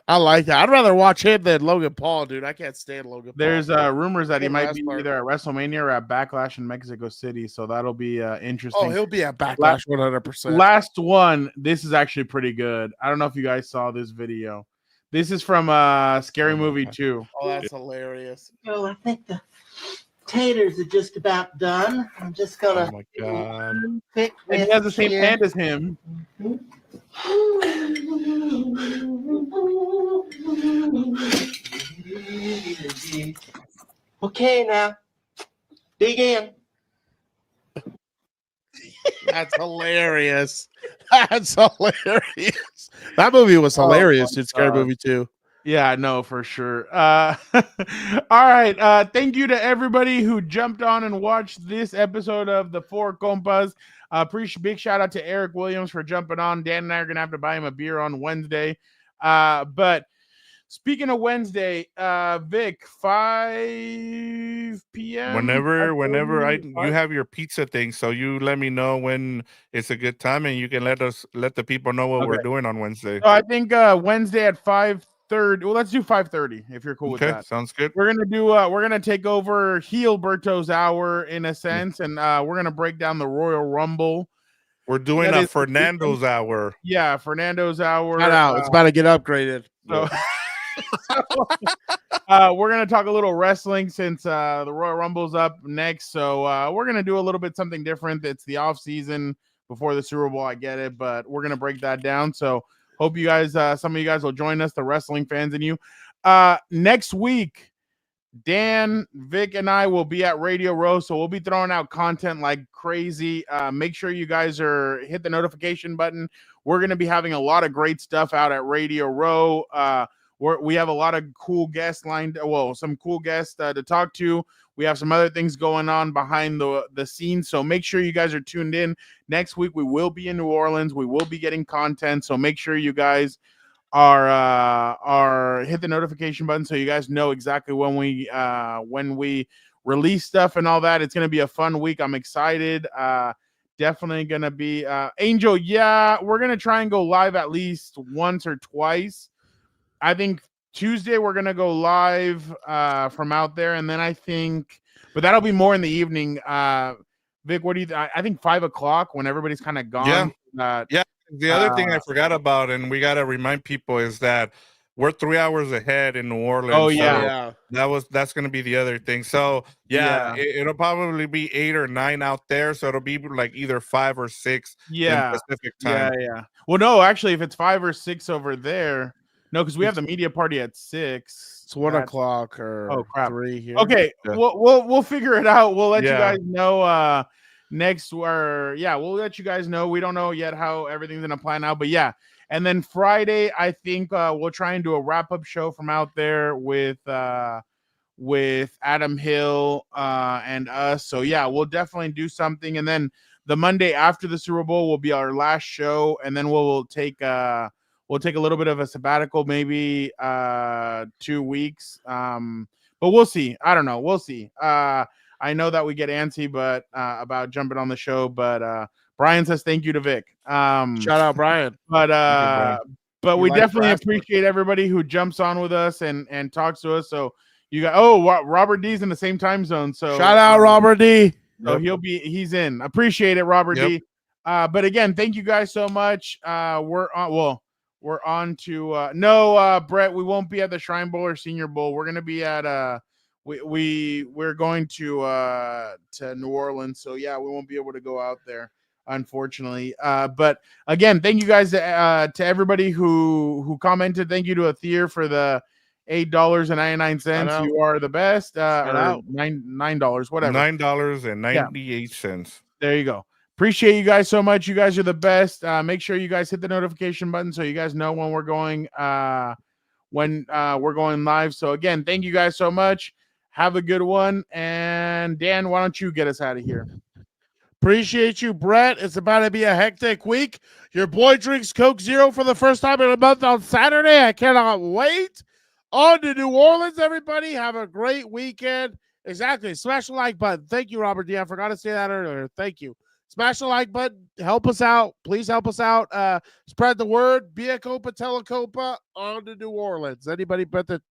I like that. I'd rather watch him than Logan Paul, dude. I can't stand Logan Paul. There's rumors that he might be either at WrestleMania or at Backlash in Mexico City, so that'll be interesting. Oh, he'll be at Backlash 100%. Last one. This is actually pretty good. I don't know if you guys saw this video. This is from Scary Movie 2. Oh, that's hilarious. Oh, I think the taters are just about done. I'm just gonna. Oh my god! Pick and he has the same hand as him. Okay, now dig in. That's hilarious. That's hilarious. That movie was hilarious, dude. Scary Movie 2. Yeah, no, for sure. All right. Thank you to everybody who jumped on and watched this episode of the Four Compas. Big shout out to Eric Williams for jumping on. Dan and I are gonna have to buy him a beer on Wednesday. But speaking of Wednesday, Vic, 5 p.m. Whenever you have your pizza thing, so you let me know when it's a good time, and you can let the people know what we're doing on Wednesday. So I think Wednesday at 5:30. Well, let's do 5:30 if you're cool with that. Sounds good. We're gonna take over HEELberto's hour in a sense, and we're gonna break down the Royal Rumble. We're doing a Fernando's hour. Yeah, Fernando's hour. Not out. It's about to get upgraded. So, we're gonna talk a little wrestling since the Royal Rumble's up next. So we're gonna do a little bit something different. It's the off season before the Super Bowl. I get it, but we're gonna break that down. So hope you guys, some of you guys will join us, the wrestling fans in you. Next week, Dan, Vic, and I will be at Radio Row, so we'll be throwing out content like crazy. Make sure you guys hit the notification button. We're going to be having a lot of great stuff out at Radio Row. We have a lot of cool guests some cool guests to talk to. We have some other things going on behind the scenes, so make sure you guys are tuned in. Next week, we will be in New Orleans. We will be getting content, so make sure you guys are hit the notification button so you guys know exactly when we release stuff and all that. It's going to be a fun week. I'm excited. Definitely going to be Angel. Yeah, we're going to try and go live at least once or twice. I think Tuesday we're going to go live from out there, and then I think, but that'll be more in the evening. Vic, what do you I think 5:00 when everybody's kind of gone. Yeah. The other thing I forgot about, and we got to remind people, is that we're 3 hours ahead in New Orleans. Oh yeah, so that's going to be the other thing. So it'll probably be 8 or 9 out there. So it'll be like either 5 or 6 in Pacific time. Yeah. Well, no, actually, if it's 5 or 6 over there, no, because we have the media party at 6. It's 1:00 or 3 here. Okay, we'll figure it out. We'll let you guys know next. We'll let you guys know. We don't know yet how everything's gonna plan out, but yeah. And then Friday, I think we'll try and do a wrap-up show from out there with Adam Hill and us. So yeah, we'll definitely do something. And then the Monday after the Super Bowl will be our last show, and then we'll take a little bit of a sabbatical, maybe 2 weeks. But we'll see. I don't know. We'll see. I know that we get antsy, but about jumping on the show. But Brian says thank you to Vic. Shout out Brian. But we like definitely Brasco. appreciate everybody who jumps on with us and talks to us. So you got Robert D's in the same time zone. So Shout out Robert D. So he's in. Appreciate it, Robert D. But again, thank you guys so much. We're on to Brett, we won't be at the Shrine Bowl or Senior Bowl. We're gonna be at we're going to New Orleans. So yeah, we won't be able to go out there, unfortunately. But again, thank you guys to everybody who commented. Thank you to Athir for the $8.99. You are the best. Or $9, whatever. $9.98. There you go. Appreciate you guys so much. You guys are the best. Make sure you guys hit the notification button so you guys know when we're going live. So again, thank you guys so much. Have a good one. And Dan, why don't you get us out of here? Appreciate you, Brett. It's about to be a hectic week. Your boy drinks Coke Zero for the first time in a month on Saturday. I cannot wait. On to New Orleans, everybody. Have a great weekend. Exactly. Smash the like button. Thank you, Robert D. I forgot to say that earlier. Thank you. Smash the like button. Help us out. Please help us out. Spread the word. Be a Compa, tell a Compa. On to New Orleans. Anybody bet that